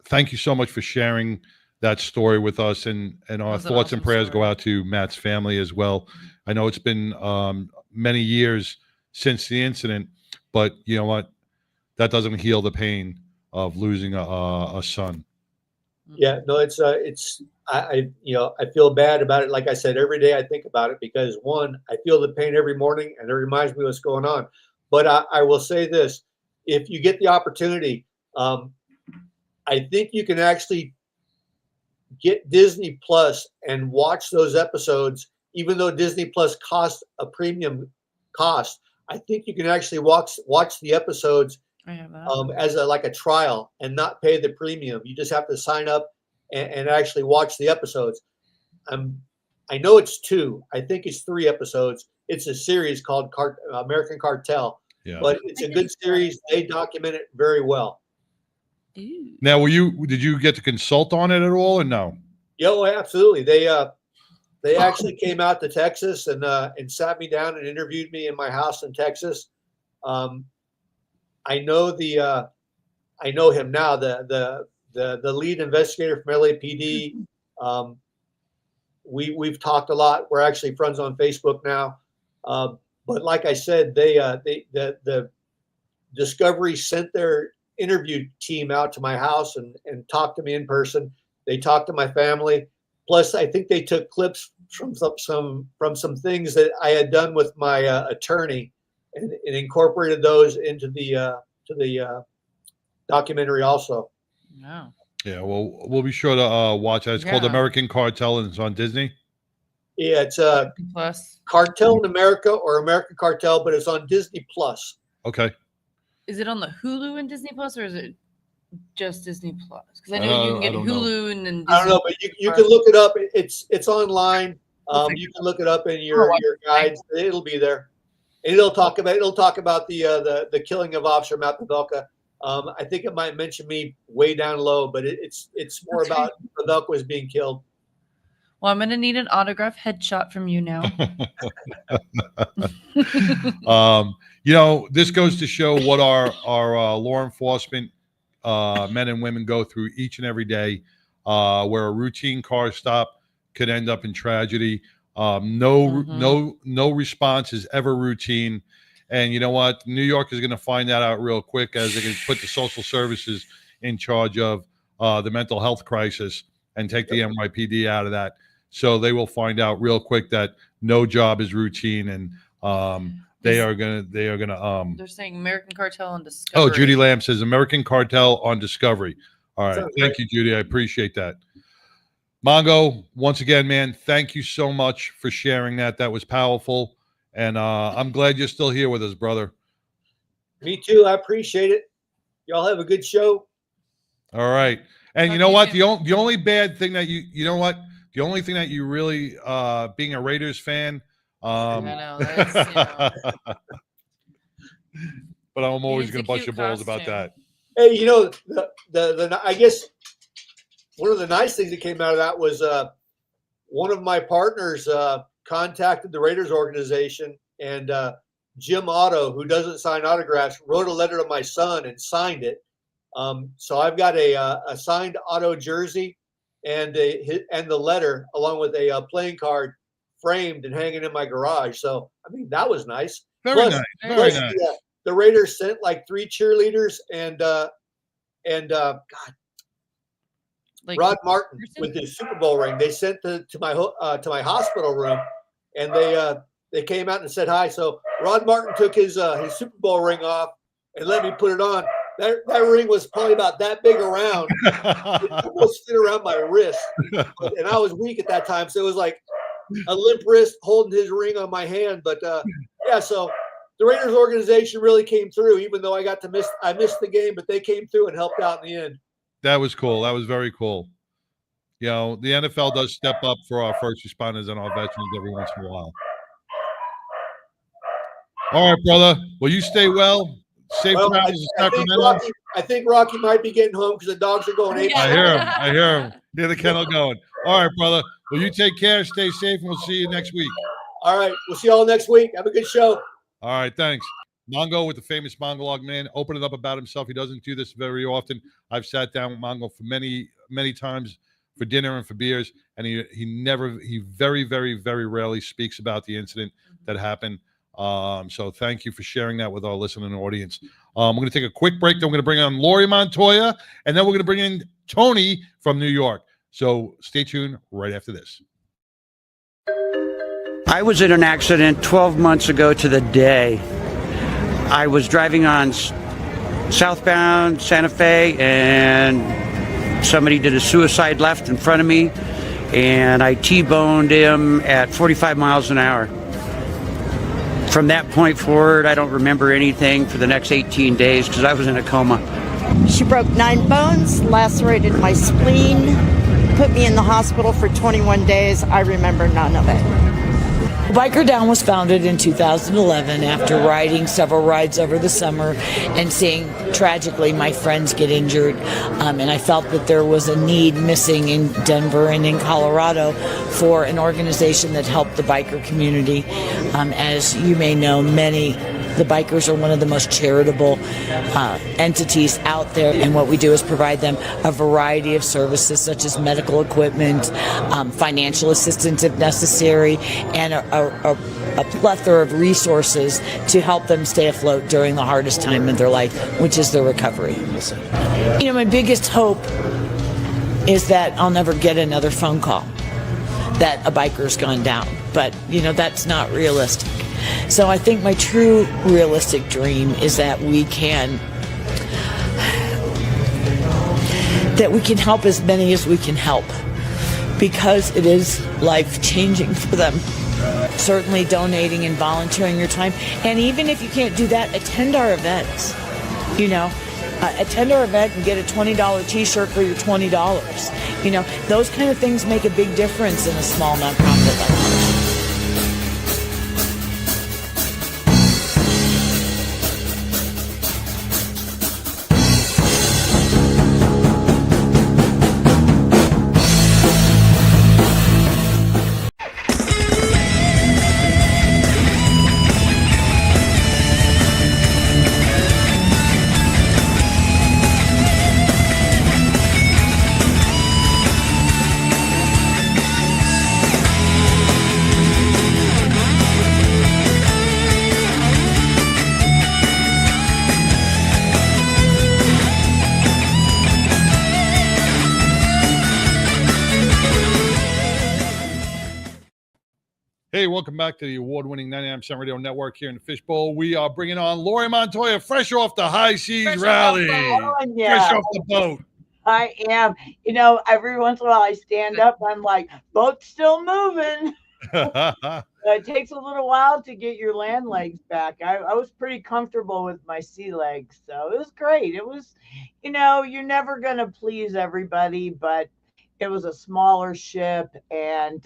A: thank you so much for sharing that story with us, and our thoughts and prayers go out to Matt's family as well. I know it's been many years since the incident, but you know what? That doesn't heal the pain of losing a son.
N: Yeah, no, I feel bad about it. Like I said, every day I think about it because one, I feel the pain every morning and it reminds me what's going on. But I will say this, if you get the opportunity, I think you can actually get Disney Plus and watch those episodes, even though Disney Plus costs a premium cost. I think you can actually watch the episodes as a trial and not pay the premium. You just have to sign up and actually watch the episodes. I know it's 2. I think it's 3 episodes. It's a series called American Cartel.
A: Yeah.
N: But it's a good series. They document it very well.
A: Now, did you get to consult on it at all, or no?
N: Yeah, well, absolutely. They actually came out to Texas and sat me down and interviewed me in my house in Texas. I know him now. The lead investigator from LAPD. We've talked a lot. We're actually friends on Facebook now. But like I said, the Discovery sent their interview team out to my house and talked to me in person. They talked to my family. Plus, I think they took clips from some things that I had done with my attorney and incorporated those into the documentary also.
B: Wow.
A: Yeah, well, we'll be sure to watch that. It's called American Cartel, and it's on Disney.
N: Yeah, it's
B: Plus.
N: Cartel in America or American Cartel, but it's on Disney Plus.
A: Okay.
B: Is it on the Hulu and Disney Plus, or is it just Disney Plus? Because I know you can get Hulu and then Disney
N: I don't know, but you can look it up. It's online. You can look it up in your guides. It'll be there, and it'll talk about the killing of Officer Matt Pavelka. I think it might mention me way down low, but it's more about Pavelka was being killed.
B: Well, I'm gonna need an autograph headshot from you now.
A: This goes to show what our law enforcement men and women go through each and every day, where a routine car stop could end up in tragedy. No response is ever routine. And you know what? New York is going to find that out real quick, as they can put the social services in charge of the mental health crisis and take the NYPD out of that. So they will find out real quick that no job is routine, and they're
B: saying American Cartel on Discovery.
A: Oh, Judy Lamb says American Cartel on Discovery. All right. Thank you, Judy. I appreciate that. Mongo, once again, man, thank you so much for sharing that. That was powerful. And I'm glad you're still here with us, brother.
N: Me too. I appreciate it. Y'all have a good show.
A: All right. And you know what? The only bad thing that the only thing that you really, being a Raiders fan, I know, but I'm always going to bust your balls about that.
N: Hey, I guess one of the nice things that came out of that was one of my partners contacted the Raiders organization, and Jim Otto, who doesn't sign autographs, wrote a letter to my son and signed it. So I've got a signed Otto jersey and the letter, along with a playing card, framed and hanging in my garage. So I mean, that was nice.
A: Very nice.
N: The Raiders sent like 3 cheerleaders and Rod Martin with his Super Bowl ring. They sent to my hospital room, and they came out and said hi. So Rod Martin took his Super Bowl ring off and let me put it on. That ring was probably about that big around. It almost fit around my wrist, and I was weak at that time, so it was like a limp wrist holding his ring on my hand. But so the Raiders organization really came through, even though I missed the game, but they came through and helped out in the end.
A: That was cool. That was very cool. The NFL does step up for our first responders and our veterans every once in a while. All right, brother. Well, you stay well. Safe travels to Sacramento.
N: I think Rocky might be getting home because the dogs are going ape.
A: I hear him. Hear the kennel going. All right, brother. Well, you take care. Stay safe, and we'll see you next week.
N: All right. We'll see you all next week. Have a good show.
A: All right. Thanks. Mongo with the famous Mongolog man, opening up about himself. He doesn't do this very often. I've sat down with Mongo for many, many times for dinner and for beers, and he very, very, very rarely speaks about the incident that happened. So thank you for sharing that with our listening audience. We're going to take a quick break. Then we're going to bring on Lori Montoya, and then we're going to bring in Tony from New York. So stay tuned right after this.
O: I was in an accident 12 months ago to the day. I was driving on southbound Santa Fe, and somebody did a suicide left in front of me, and I T-boned him at 45 miles an hour. From that point forward, I don't remember anything for the next 18 days because I was in a coma.
F: She broke 9 bones, lacerated my spleen,
P: put me in the hospital for 21 days. I remember none of it.
Q: BikerDown was founded in 2011 after riding several rides over the summer and seeing, tragically, my friends get injured. And I felt that there was a need missing in Denver and in Colorado for an organization that helped the biker community. As you may know, the bikers are one of the most charitable entities out there, and what we do is provide them a variety of services such as medical equipment, financial assistance if necessary, and a plethora of resources to help them stay afloat during the hardest time of their life, which is their recovery. You know, my biggest hope is that I'll never get another phone call that a biker's gone down, but you know, that's not realistic. So I think my true realistic dream is that we can help as many as we can help, because it is life-changing for them. Certainly donating and volunteering your time, and even if you can't do that, attend our events. You know, attend our event and get a $20 t-shirt for your $20. You know, those kind of things make a big difference in a small nonprofit like ours.
A: Hey, welcome back to the award-winning 99% Radio Network here in the Fishbowl. We are bringing on Lori Montoya, fresh off the High Seas Rally. Fresh off the boat.
R: I am. You know, every once in a while I stand up, I'm like, boat's still moving. It takes a little while to get your land legs back. I was pretty comfortable with my sea legs, so it was great. It was, you know, you're never going to please everybody, but it was a smaller ship, and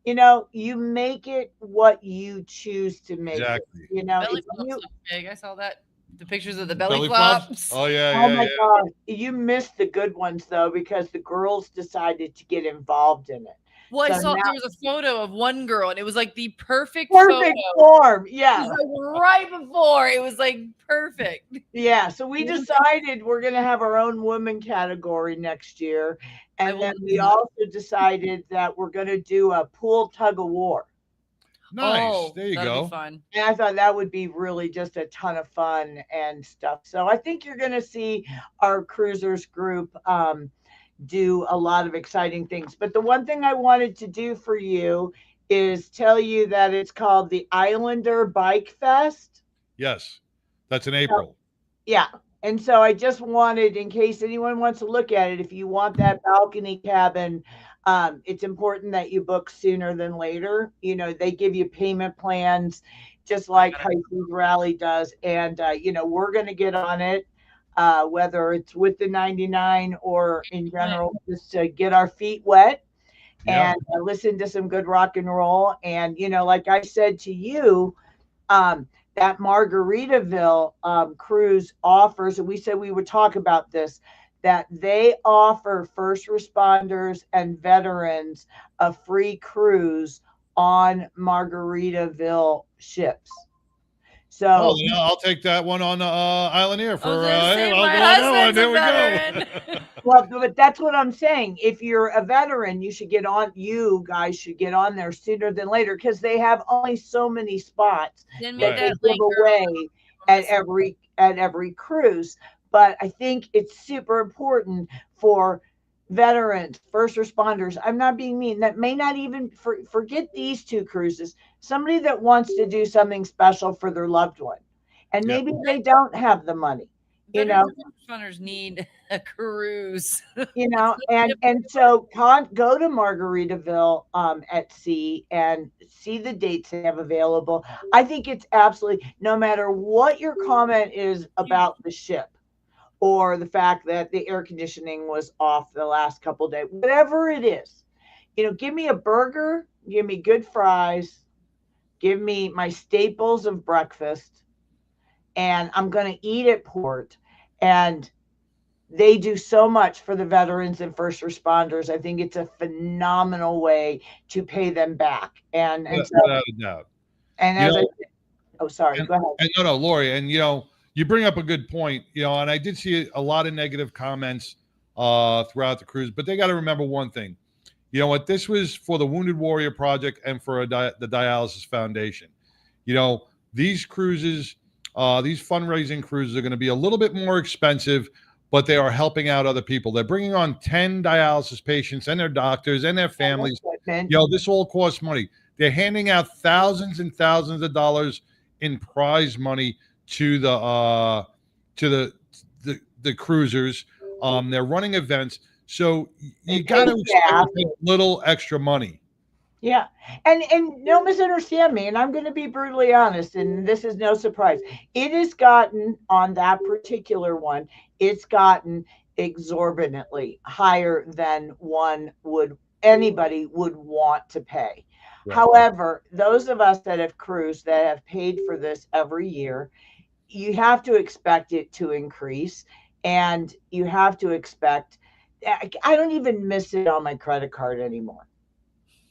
R: you know, you make it what you choose to make it. You know,
B: belly
R: if
B: flops
R: you,
B: look big. I saw that. The pictures of the belly
A: flops?
B: flops.
A: Oh, yeah,
R: oh my God, you missed the good ones though, because the girls decided to get involved in it.
B: Well, I
R: So
B: saw
R: now-
B: there was a photo of one girl, and it was like the perfect
R: Perfect
B: photo.
R: form, yeah.
B: It was like right before. It was like perfect.
R: Yeah, so we decided we're going to have our own women category next year. And then we also decided that we're going to do a pool tug of war.
A: Nice. There you
B: that'll
A: go.
B: be fun.
R: And I thought that would be really just a ton of fun and stuff. So I think you're going to see our cruisers group do a lot of exciting things. But the one thing I wanted to do for you is tell you that it's called the Islander Bike Fest.
A: Yes. That's in April.
R: Yeah. And so I just wanted, in case anyone wants to look at it, if you want that balcony cabin, it's important that you book sooner than later. You know, they give you payment plans just like High Seas Rally does. And, you know, we're going to get on it, whether it's with the 99 or in general, just to get our feet wet and listen to some good rock and roll. And, you know, like I said to you, that Margaritaville cruise offers, and we said we would talk about this, that they offer first responders and veterans a free cruise on Margaritaville ships. So
A: yeah, I'll take that one on Island here for
R: There
A: we go.
R: Well, but that's what I'm saying. If you're a veteran, you guys should get on there sooner than later, because they have only so many spots
B: Then
R: that
B: make
R: they
B: that
R: give
B: link,
R: away at every cruise. But I think it's super important for veterans, first responders. I'm not being mean. That may not even forget these two cruises. Somebody that wants to do something special for their loved one, and maybe they don't have the money. You know,
B: Runners need a cruise.
R: you know, and so go to Margaritaville at sea and see the dates they have available. I think it's absolutely, no matter what your comment is about the ship or the fact that the air conditioning was off the last couple of days, whatever it is, give me a burger, give me good fries, give me my staples of breakfast, and I'm going to eat at Port. And they do so much for the veterans and first responders. I think it's a phenomenal way to pay them back. And so,
A: without a doubt.
R: And as oh, sorry, go ahead.
A: And no, Lori, and you bring up a good point, and I did see a lot of negative comments throughout the cruise, but they got to remember one thing. You know what? This was for the Wounded Warrior Project and for the Dialysis Foundation. These cruises, these fundraising cruises are going to be a little bit more expensive, but they are helping out other people. They're bringing on 10 dialysis patients and their doctors and their families. This all costs money. They're handing out thousands and thousands of dollars in prize money to the cruisers. They're running events, so you got to expect a little extra money.
R: Yeah, and don't misunderstand me, and I'm going to be brutally honest, and this is no surprise. It has gotten, on that particular one, it's gotten exorbitantly higher than anybody would want to pay. Right. However, those of us that have cruised, that have paid for this every year, you have to expect it to increase, and you have to expect, I don't even miss it on my credit card anymore.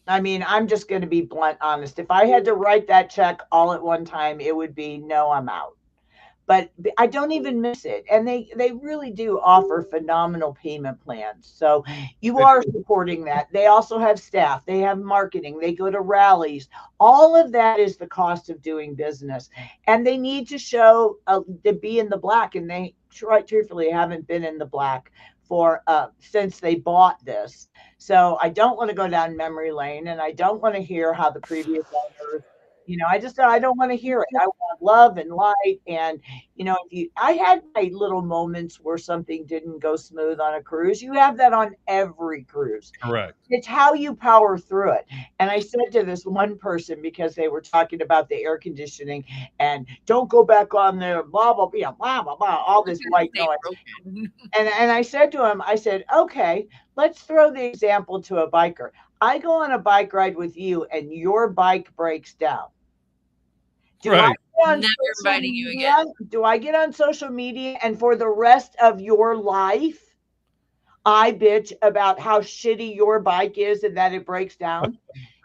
R: I mean, I'm just going to be blunt honest. If I had to write that check all at one time, it would be, no, I'm out. But I don't even miss it. And they really do offer phenomenal payment plans. So you are supporting that. They also have staff. They have marketing. They go to rallies. All of that is the cost of doing business. And they need to show to be in the black. And they, truthfully, haven't been in the black for since they bought this. So I don't want to go down memory lane, and I don't want to hear how the previous owners, I don't want to hear it. I want love and light. And, I had my little moments where something didn't go smooth on a cruise. You have that on every cruise.
A: Correct.
R: It's how you power through it. And I said to this one person, because they were talking about the air conditioning and don't go back on there, blah, blah, blah, blah, blah, blah, all this white noise. And I said to him, okay, let's throw the example to a biker. I go on a bike ride with you and your bike breaks down. Do I get on social media and for the rest of your life, I bitch about how shitty your bike is and that it breaks down?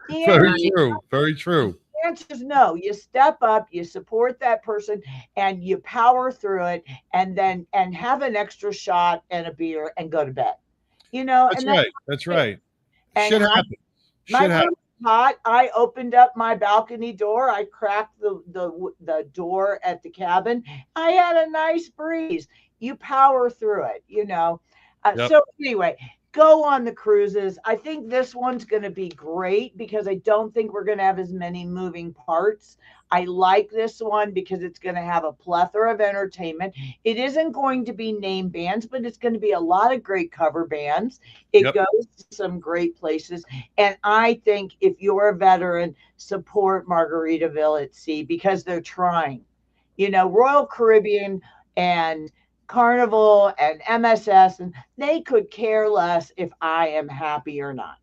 A: Very true. Very true.
R: The answer is no. You step up, you support that person, and you power through it, and have an extra shot and a beer and go to bed.
A: That's right. Shit happens.
R: Shit happens. Hot. I opened up my balcony door. I cracked the door at the cabin. I had a nice breeze. You power through it, Yep. So anyway, go on the cruises. I think this one's going to be great because I don't think we're going to have as many moving parts. I like this one because it's going to have a plethora of entertainment. It isn't going to be name bands, but it's going to be a lot of great cover bands. It goes to some great places. And I think if you're a veteran, support Margaritaville at Sea because they're trying. Royal Caribbean and Carnival and MSS, and they could care less if I am happy or not.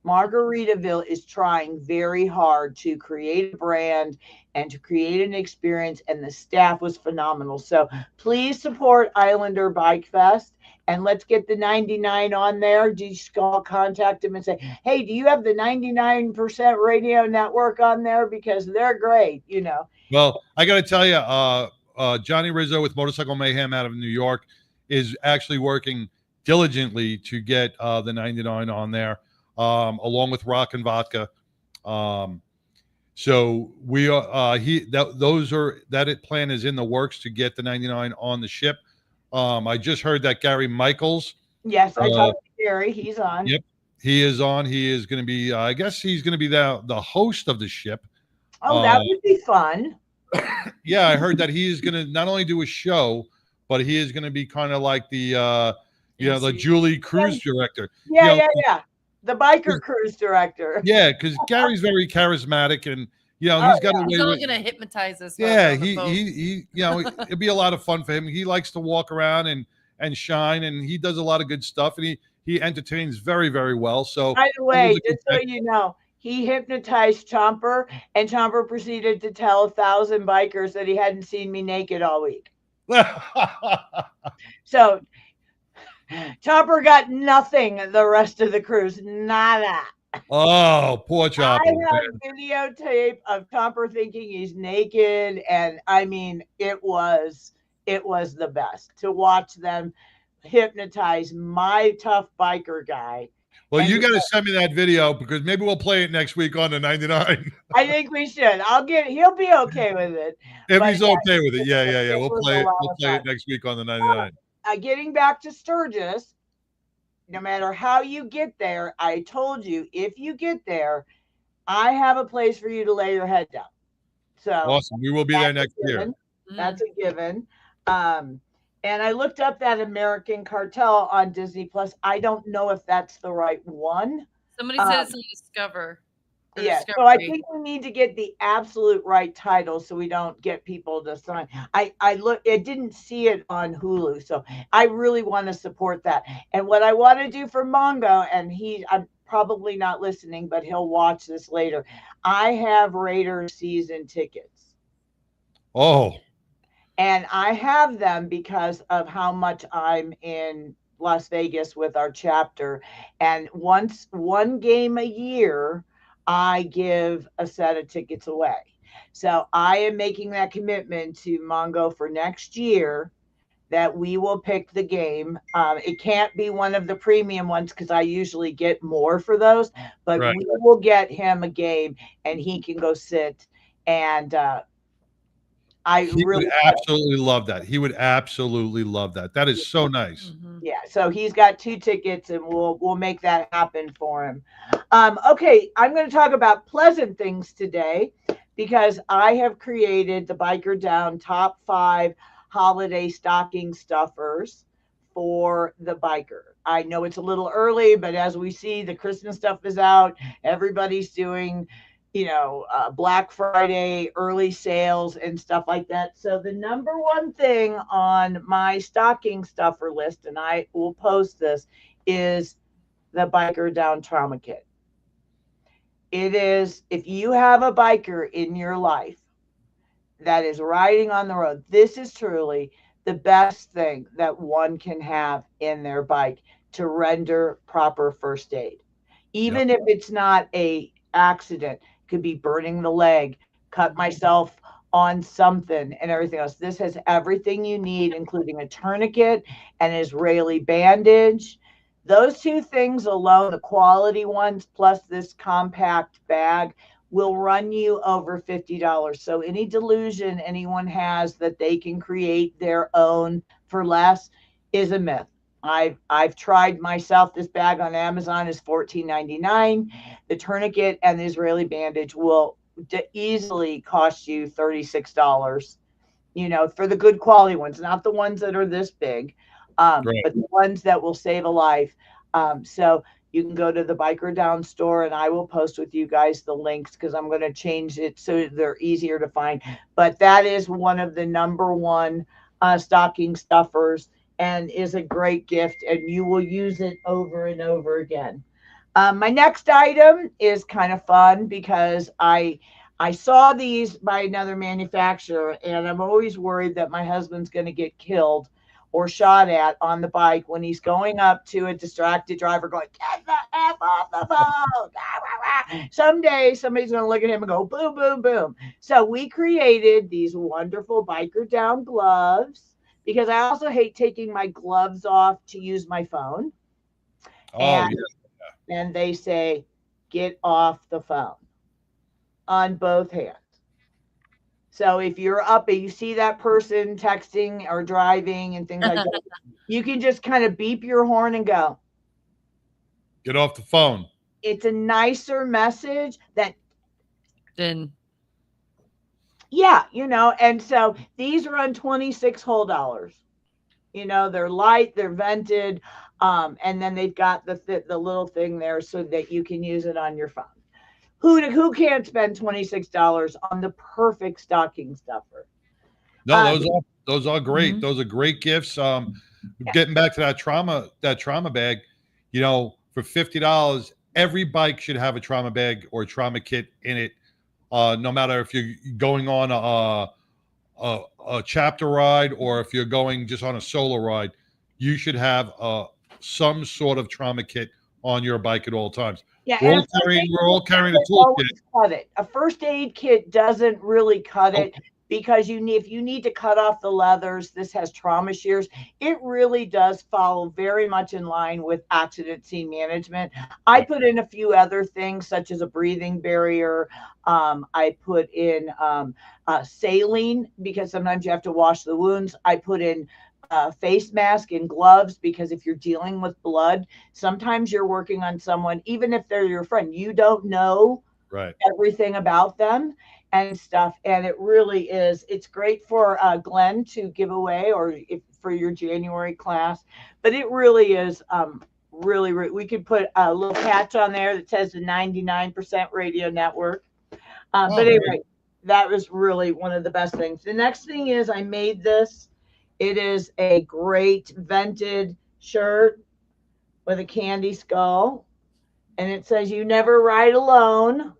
R: Margaritaville is trying very hard to create a brand and to create an experience, and the staff was phenomenal. So please support Islander Bike Fest, and let's get the 99 on there. Just contact them and say, hey, do you have the 99% radio network on there? Because they're great,
A: Well, I got to tell you, Johnny Rizzo with Motorcycle Mayhem out of New York is actually working diligently to get the 99 on there. Along with Rock and Vodka. So we are that plan is in the works to get the 99 on the ship. I just heard that Gary Michaels.
R: Yes, I talked to Gary. He's on.
A: Yep, he is on. He is going to be, I guess he's going to be the host of the ship.
R: Oh, that would be fun.
A: Yeah, I heard that he is going to not only do a show, but he is going to be kind of like the Julie cruise director.
R: Yeah. The biker cruise director.
A: Yeah, because Gary's very charismatic, and You know,
R: Oh,
A: he's got
R: yeah.
A: a
B: He's
A: way
B: all
A: with.
B: gonna hypnotize us.
A: Yeah, he you know, it'd be a lot of fun for him. He likes to walk around and shine, and he does a lot of good stuff, and he entertains very, very well. So
R: By the
A: it was
R: way,
A: a good
R: just so you know, he hypnotized Chomper, and Chomper proceeded to tell 1,000 bikers that he hadn't seen me naked all week. So Chomper got nothing the rest of the cruise. Nada.
A: Oh, poor Chopper.
R: I have videotape of Chomper thinking he's naked, and I mean, it was the best to watch them hypnotize my tough biker guy.
A: Well,
R: And
A: you got to send me that video because maybe we'll play it next week on the 99.
R: I think we should. He'll be okay with it.
A: If
R: But
A: he's okay with it. Yeah.
R: it
A: We'll
R: was
A: play
R: a
A: it.
R: lot
A: We'll
R: of
A: play it
R: fun.
A: next week on the 99.
R: Getting back to Sturgis, no matter how you get there, I told you, if you get there, I have a place for you to lay your head down. So
A: Awesome. We will be there next year.
R: That's a given. And I looked up that American Cartel on Disney Plus. I don't know if that's the right one.
B: Somebody said it's on Discover.
R: Yeah, so I think we need to get the absolute right title so we don't get people to sign. I didn't see it on Hulu, so I really want to support that. And what I want to do for Mongo, and I'm probably not listening, but he'll watch this later. I have Raiders season tickets.
A: Oh.
R: And I have them because of how much I'm in Las Vegas with our chapter. And one game a year, I give a set of tickets away. So I am making that commitment to Mongo for next year that we will pick the game. It can't be one of the premium ones because I usually get more for those, but we will get him a game and he can go sit. And
A: He would absolutely love that. He would absolutely love that. That is so nice.
R: Yeah, so he's got 2 tickets, and we'll make that happen for him. Okay, I'm going to talk about pleasant things today because I have created the BikerDown top 5 holiday stocking stuffers for the biker. I know it's a little early, but as we see, the Christmas stuff is out. Everybody's doing Black Friday, early sales and stuff like that. So the number one thing on my stocking stuffer list, and I will post this, is the BikerDown Trauma Kit. It is, if you have a biker in your life that is riding on the road, this is truly the best thing that one can have in their bike to render proper first aid. Even if it's not a accident, could be burning the leg, cut myself on something and everything else. This has everything you need, including a tourniquet and an Israeli bandage. Those 2 things alone, the quality ones, plus this compact bag, will run you over $50. So any delusion anyone has that they can create their own for less is a myth. I've tried myself. This bag on Amazon is $14.99. The tourniquet and the Israeli bandage will easily cost you $36, for the good quality ones, not the ones that are this big, but the ones that will save a life. So you can go to the BikerDown store, and I will post with you guys the links because I'm going to change it so they're easier to find. But that is one of the number one stocking stuffers, and is a great gift, and you will use it over and over again. My next item is kind of fun because I saw these by another manufacturer, and I'm always worried that my husband's going to get killed or shot at on the bike when he's going up to a distracted driver going, "Get the F off the phone." Someday somebody's going to look at him and go, boom, boom, boom. So we created these wonderful BikerDown gloves, because I also hate taking my gloves off to use my phone. And they say, get off the phone on both hands. So if you're up and you see that person texting or driving and things like that, you can just kind of beep your horn and go,
A: get off the phone.
R: It's a nicer message that
B: then.
R: Yeah, and so these run $26 whole. They're light, they're vented, and then they've got the little thing there so that you can use it on your phone. Who can't spend $26 on the perfect stocking stuffer?
A: No, those are great.
B: Mhm.
A: Those are great gifts. Getting back to that trauma bag, for $50, every bike should have a trauma bag or a trauma kit in it. No matter if you're going on a chapter ride or if you're going just on a solo ride, you should have some sort of trauma kit on your bike at all times.
R: Yeah,
A: We're
R: and
A: all carrying a toolkit.
R: always cut it. A first aid kit doesn't really cut it because if you need to cut off the leathers, this has trauma shears. It really does follow very much in line with accident scene management. I put in a few other things such as a breathing barrier. I put in saline because sometimes you have to wash the wounds. I put in face mask and gloves because if you're dealing with blood, sometimes you're working on someone, even if they're your friend, you don't know everything about them and stuff. And it really is, it's great for Glenn to give away or for your January class, but it really is really, we could put a little patch on there that says the 99% radio network. But anyway, that was really one of the best things. The next thing is I made this. It is a great vented shirt with a candy skull. And it says, "You never ride alone."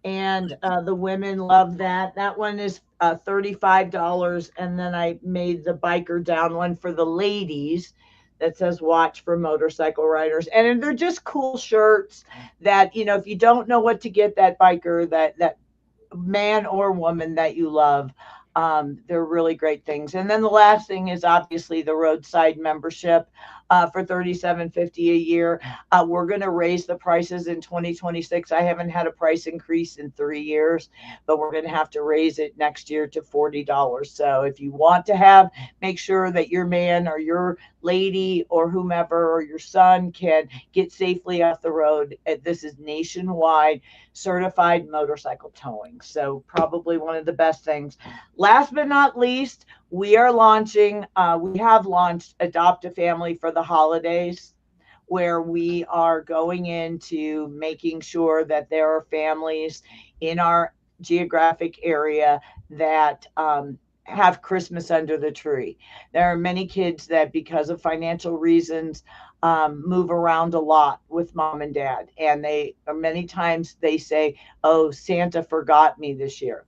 R: And the women love that. That one is $35. And then I made the BikerDown one for the ladies that says, "Watch for motorcycle riders." And they're just cool shirts that, if you don't know what to get that biker, that man or woman that you love, they're really great things. And then the last thing is obviously the roadside membership for $37.50 a year. We're going to raise the prices in 2026. I haven't had a price increase in 3 years, but we're going to have to raise it next year to $40. So if you want to make sure that your man or your lady or whomever or your son can get safely off the road, this is nationwide certified motorcycle towing. So probably one of the best things. Last but not least, we have launched Adopt a Family for the holidays, where we are going into making sure that there are families in our geographic area that have Christmas under the tree. There are many kids that, because of financial reasons, move around a lot with mom and dad. And many times they say, "Oh, Santa forgot me this year."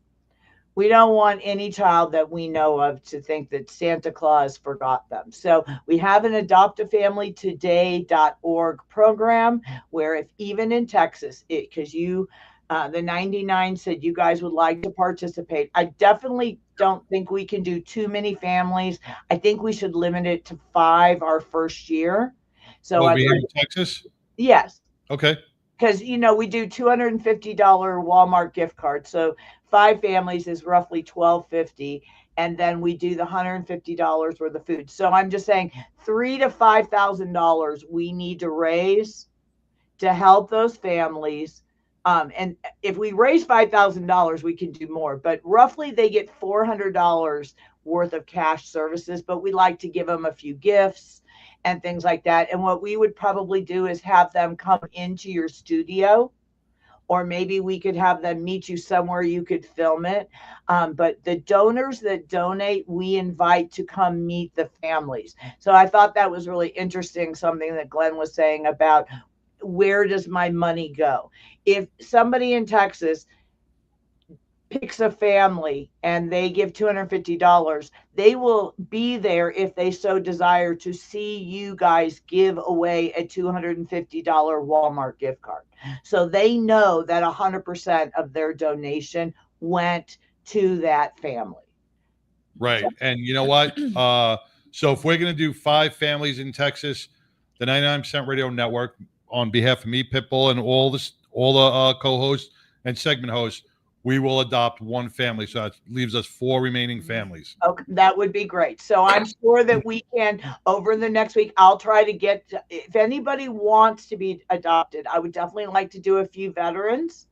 R: We don't want any child that we know of to think that Santa Claus forgot them. So we have an adoptaFamilyToday.org program where if even in Texas, because the 99 said you guys would like to participate. I definitely don't think we can do too many families. I think we should limit it to 5 our first year. So
A: Will be here in Texas?
R: Yes.
A: Okay.
R: Because, we do $250 Walmart gift cards. So 5 families is roughly $12.50. And then we do the $150 worth of food. So I'm just saying $3,000 to $5,000 we need to raise to help those families. And if we raise $5,000, we can do more. But roughly they get $400 worth of cash services. But we like to give them a few gifts and things like that. And what we would probably do is have them come into your studio, or maybe we could have them meet you somewhere you could film it. But the donors that donate, we invite to come meet the families. So I thought that was really interesting, something that Glenn was saying about where does my money go? If somebody in Texas picks a family and they give $250, they will be there if they so desire to see you guys give away a $250 Walmart gift card. So they know that 100% of their donation went to that family.
A: Right. And you know what? So if we're going to do 5 families in Texas, the 99% Radio Network, on behalf of me, Pitbull, and all the co-hosts and segment hosts, we will adopt 1 family. So that leaves us 4 remaining families.
R: Okay, that would be great. So I'm sure that we can, over the next week, I'll try to get, if anybody wants to be adopted, I would definitely like to do a few veterans.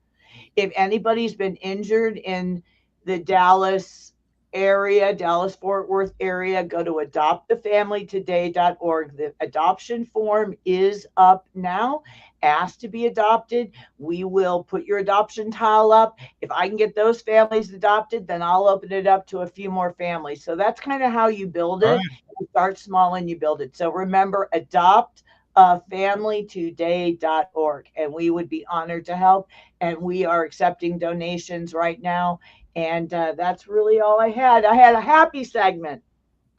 R: If anybody's been injured in the Dallas area, Dallas-Fort Worth area, go to adoptaFamilyToday.org. The adoption form is up now, ask to be adopted, we will put your adoption tile up. If I can get those families adopted, then I'll open it up to a few more families. So that's kind of how you build it. You start small and you build it. So remember, adoptfamilytoday.org, and we would be honored to help. And we are accepting donations right now. And that's really all I had. I had a happy segment.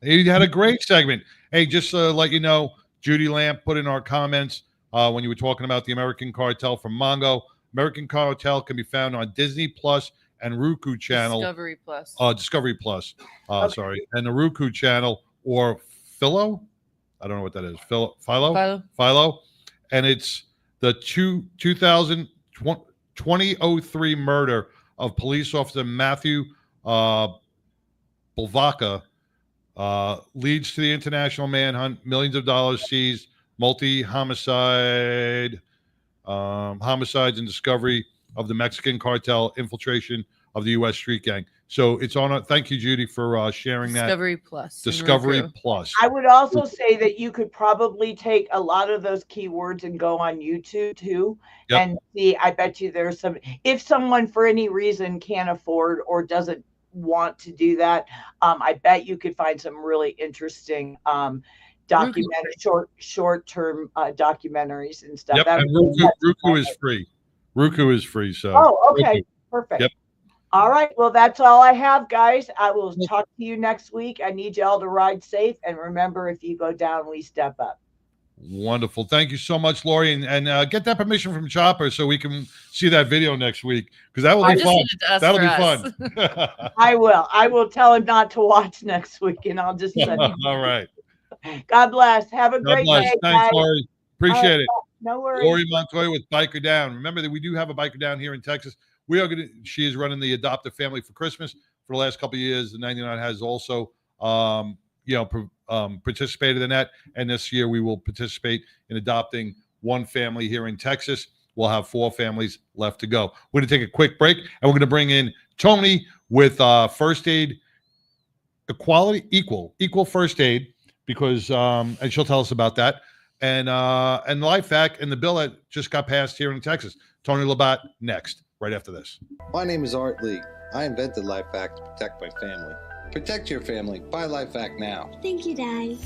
A: You had a great segment. Hey, just to let you know, Judy Lamp put in our comments when you were talking about the American Cartel from Mongo. American Cartel can be found on Disney Plus and Roku channel.
B: Discovery Plus.
A: Discovery Plus. Sorry. And the Roku channel, or Philo. I don't know what that is. Philo. And it's the 2003 murder of police officer Matthew Bulvaca leads to the international manhunt, millions of dollars seized, homicides and discovery of the Mexican cartel infiltration of the U.S. street gang. So it's on. Thank you, Judy, for sharing that.
B: Discovery Plus.
A: Discovery Plus.
R: I would also say that you could probably take a lot of those keywords and go on YouTube too, and see. I bet you there's some. If someone for any reason can't afford or doesn't want to do that, I bet you could find some really interesting short-term documentaries and stuff.
A: Yep. And Roku is free. Roku is free. So.
R: Oh, okay, perfect.
A: Yep.
R: All right. Well, that's all I have, guys. I will talk to you next week. I need y'all to ride safe. And remember, if you go down, we step up.
A: Wonderful. Thank you so much, Lori. And get that permission from Chopper so we can see that video next week, because that will be fun. That'll be fun.
R: I will. I will tell him not to watch next week, and I'll just send him.
A: All right.
R: God bless. Have a great day.
A: Thanks,
R: guys.
A: Lori. Appreciate it.
R: No worries.
A: Lori Montoya with BikerDown. Remember that we do have a BikerDown here in Texas. She is running the Adoptive Family for Christmas for the last couple of years. The 99 has also, participated in that. And this year we will participate in adopting one family here in Texas. We'll have 4 families left to go. We're going to take a quick break, and we're going to bring in Tony with first aid equal first aid, because and she'll tell us about that. And Life Hack and the bill that just got passed here in Texas. Tony Labatt next. Right after this.
S: My name is Art Lee. I invented Life Hack to protect my family. Protect your family. Buy Life Hack now.
T: Thank you, Daddy.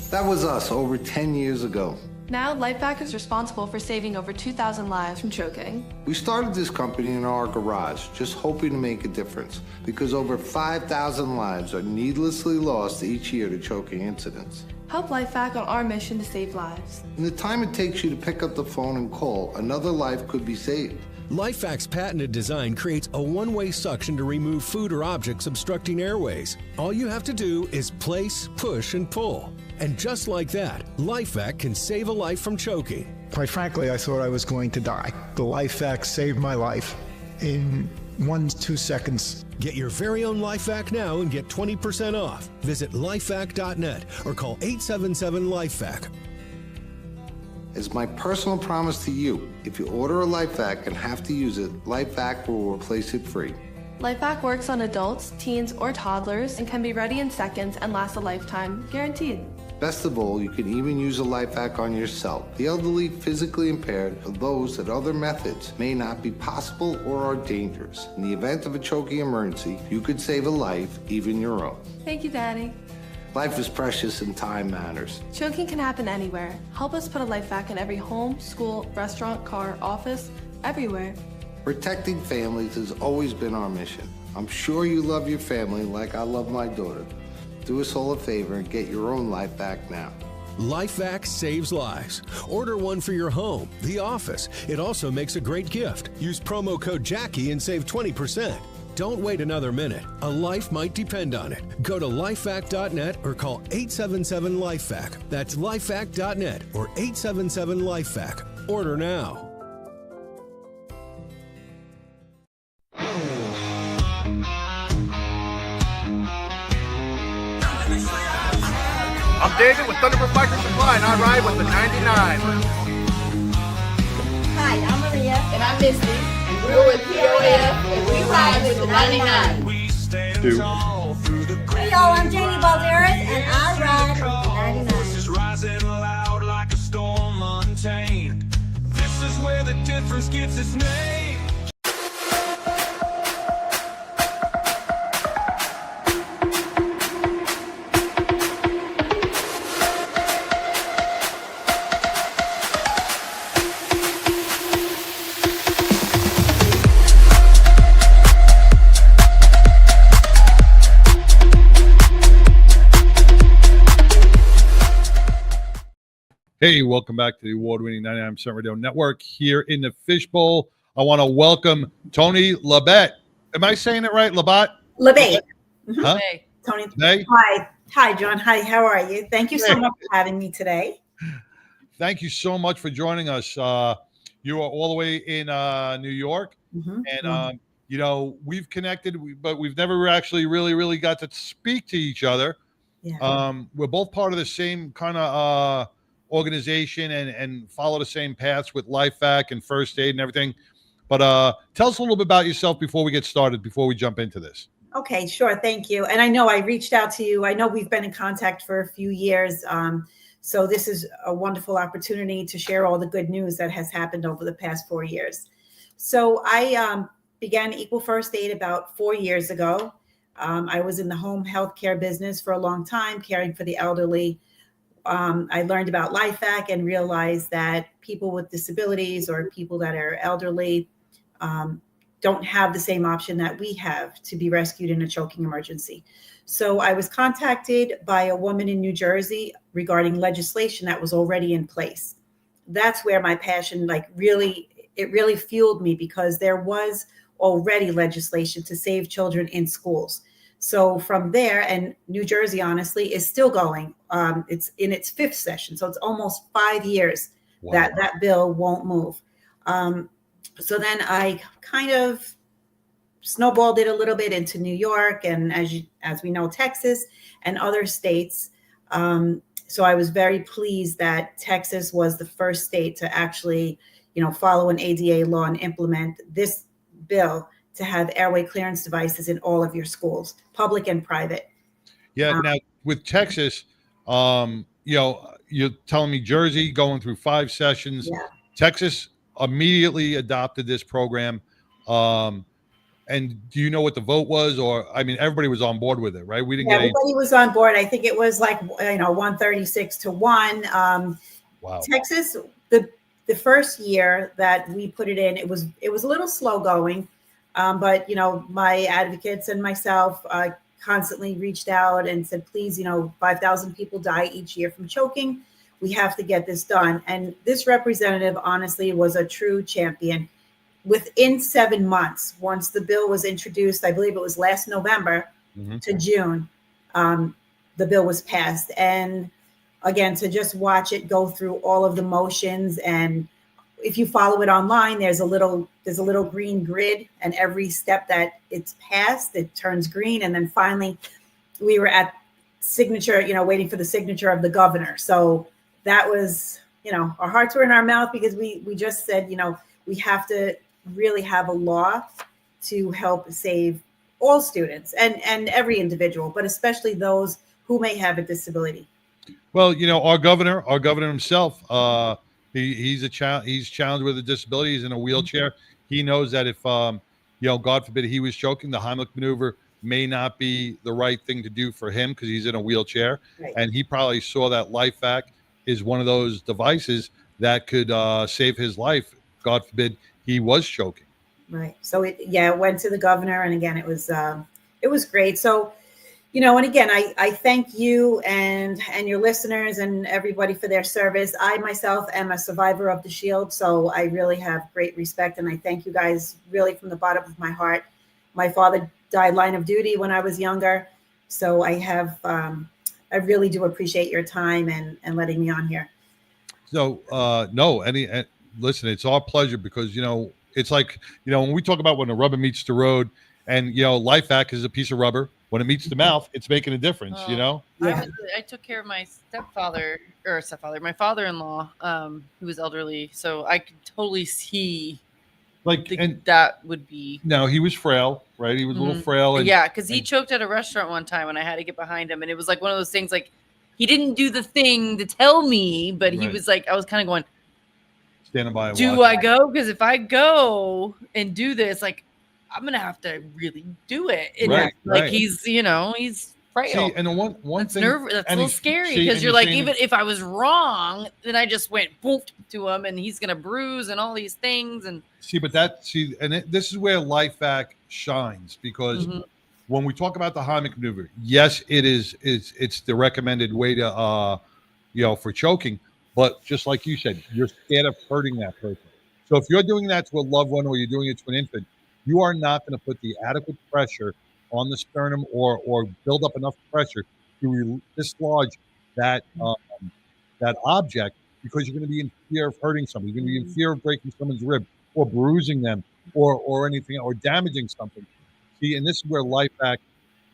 U: That was us over 10 years ago.
V: Now, Life Hack is responsible for saving over 2,000 lives from choking.
U: We started this company in our garage, just hoping to make a difference, because over 5,000 lives are needlessly lost each year to choking incidents.
V: Help Life Hack on our mission to save lives.
U: In the time it takes you to pick up the phone and call, another life could be saved.
J: LifeHack's patented design creates a one-way suction to remove food or objects obstructing airways. All you have to do is place, push, and pull. And just like that, LifeHack can save a life from choking.
W: Quite frankly, I thought I was going to die. The LifeHack saved my life in 1-2 seconds.
J: Get your very own LifeHack now and get 20% off. Visit lifehack.net or call 877-LifeHack.
U: As my personal promise to you, if you order a Life Hack and have to use it, Life Hack will replace it free.
V: Life Hack works on adults, teens, or toddlers and can be ready in seconds and last a lifetime, guaranteed.
U: Best of all, you can even use a Life Hack on yourself, the elderly, physically impaired, or those that other methods may not be possible or are dangerous. In the event of a choking emergency, you could save a life, even your own.
V: Thank you, Daddy.
U: Life is precious and time matters.
V: Choking can happen anywhere. Help us put a Life Hack in every home, school, restaurant, car, office, everywhere.
U: Protecting families has always been our mission. I'm sure you love your family like I love my daughter. Do us all a favor and get your own Life Hack now.
J: Life Hack saves lives. Order one for your home, the office. It also makes a great gift. Use promo code Jackie and save 20%. Don't wait another minute. A life might depend on it. Go to lifehack.net or call 877-LifeHack. That's lifehack.net or 877-LifeHack. Order now.
X: I'm David with Thunderbird Biker Supply, and I ride with the 99.
K: Hi, I'm Maria. And I'm Misty. And we're with POF, and we ride with the 99.
F: Hey y'all, I'm Janie Balderas, and I ride with the 99.
L: It's his name.
A: Hey, welcome back to the award-winning 99% Radio Network here in the Fishbowl. I want to welcome Tony Labette. Am I saying it right, Labat?
D: LeBay.
A: Huh?
D: Tony.
A: LeBay?
D: Hi. Hi, John. Hi, how are you? Thank you so
A: Hey.
D: much for having me today.
A: Thank you so much for joining us. You are all the way in New York, and you know, we've connected, but we've never actually really got to speak to each other.
D: Yeah.
A: We're both part of the same kind of organization and follow the same paths with LifeVac and first aid and everything. But tell us a little bit about yourself before we get started, before we jump into this.
D: Okay, sure. Thank you. And I know I reached out to you. I know we've been in contact for a few years. So this is a wonderful opportunity to share all the good news that has happened over the past 4 years. So I began Equal First Aid about 4 years ago. I was in the home healthcare business for a long time, caring for the elderly. I learned about LifeVac and realized that people with disabilities or people that are elderly don't have the same option that we have to be rescued in a choking emergency. So I was contacted by a woman in New Jersey regarding legislation that was already in place. That's where my passion, it really fueled me, because there was already legislation to save children in schools. So from there, and New Jersey, honestly, is still going. It's in its 5th session. So it's almost 5 years that bill won't move. So then I kind of snowballed it a little bit into New York and, as we know, Texas and other states. So I was very pleased that Texas was the first state to actually, follow an ADA law and implement this bill to have airway clearance devices in all of your schools, public and private.
A: Yeah. Now with Texas, you're telling me Jersey going through 5 sessions.
D: Yeah.
A: Texas immediately adopted this program. And do you know what the vote was? Or, I mean, everybody was on board with it, right? We didn't get
D: everybody was on board. I think it was 136 to 1.
A: Wow.
D: Texas, the first year that we put it in, it was a little slow going. But, my advocates and myself constantly reached out and said, please, 5,000 people die each year from choking. We have to get this done. And this representative, honestly, was a true champion. Within 7 months, once the bill was introduced, I believe it was last November to June, the bill was passed. And again, to just watch it go through all of the motions, and if you follow it online, there's a little green grid, and every step that it's passed, it turns green. And then finally, we were at signature, waiting for the signature of the governor. So that was, our hearts were in our mouth, because we just said, we have to really have a law to help save all students and every individual, but especially those who may have a disability.
A: Well, our governor himself, he's challenged with a disability. He's in a wheelchair. He knows that if, God forbid he was choking, the Heimlich maneuver may not be the right thing to do for him, because he's in a wheelchair.
D: Right.
A: And he probably saw that LifeVac is one of those devices that could save his life. God forbid he was choking.
D: Right. So it went to the governor, and again, it was great. So, and again, I thank you and your listeners and everybody for their service. I myself am a survivor of the Shield, so I really have great respect, and I thank you guys really from the bottom of my heart. My father died line of duty when I was younger, so I really do appreciate your time and letting me on here.
A: So listen, it's our pleasure, because it's like, when we talk about when the rubber meets the road, and LifeVac is a piece of rubber. When it meets the mouth, it's making a difference.
D: Yeah.
B: I took care of my my father-in-law, who was elderly, so I could totally see that would be.
A: No, he was frail, right? He was a little frail. And,
B: because he choked at a restaurant one time, and I had to get behind him, and it was like one of those things, like he didn't do the thing to tell me, but he was like, I was kind of going,
A: standing by. And
B: Do
A: watching.
B: I go? Because if I go and do this, like, I'm gonna have to really do it. And
A: Right.
B: he's, he's frail.
A: See, and the one
B: That's
A: thing
B: that's a little scary
A: see,
B: because
A: and
B: you're like,
A: saying-
B: even if I was wrong, then I just went boom to him, and he's gonna bruise and all these things. And
A: this is where LifeVac shines, because
B: Mhm.
A: when we talk about the Heimlich maneuver, yes, it's the recommended way to for choking, but just like you said, you're scared of hurting that person. So if you're doing that to a loved one or you're doing it to an infant, you are not going to put the adequate pressure on the sternum or build up enough pressure to dislodge that that object, because you're going to be in fear of hurting somebody. You're going to be in fear of breaking someone's rib or bruising them or anything, or damaging something. See, and this is where LifeVac,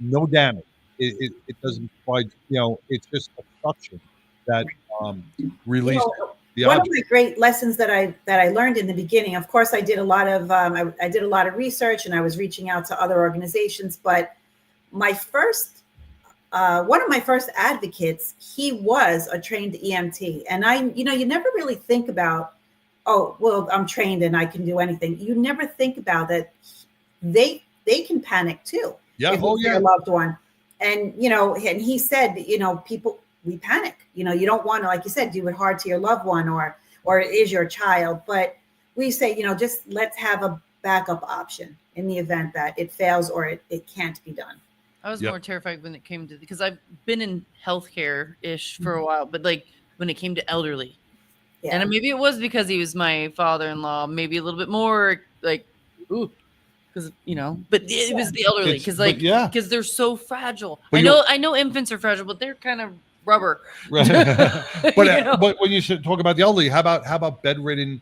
A: no damage. It doesn't provide, it's just a suction that releases the
D: one
A: object.
D: of my great lessons that I learned in the beginning, of course, I did a lot of I did a lot of research, and I was reaching out to other organizations. But my first one of my first advocates, he was a trained EMT, and you never really think about, oh, well, I'm trained and I can do anything. You never think about that they can panic too.
A: Yeah.
D: If it's their loved one. And and he said, people, we panic. You don't want to, like you said, do it hard to your loved one or it is your child. But we say, just let's have a backup option in the event that it fails or it can't be done.
B: I was more terrified when it came to, because I've been in healthcare-ish for a while, but like when it came to elderly. Yeah. And maybe it was because he was my father-in-law, maybe a little bit more like, ooh, because but it was the elderly, because they're so fragile.
A: But
B: I know infants are fragile, but they're kind of rubber.
A: Right. But when you talk about the elderly, how about bedridden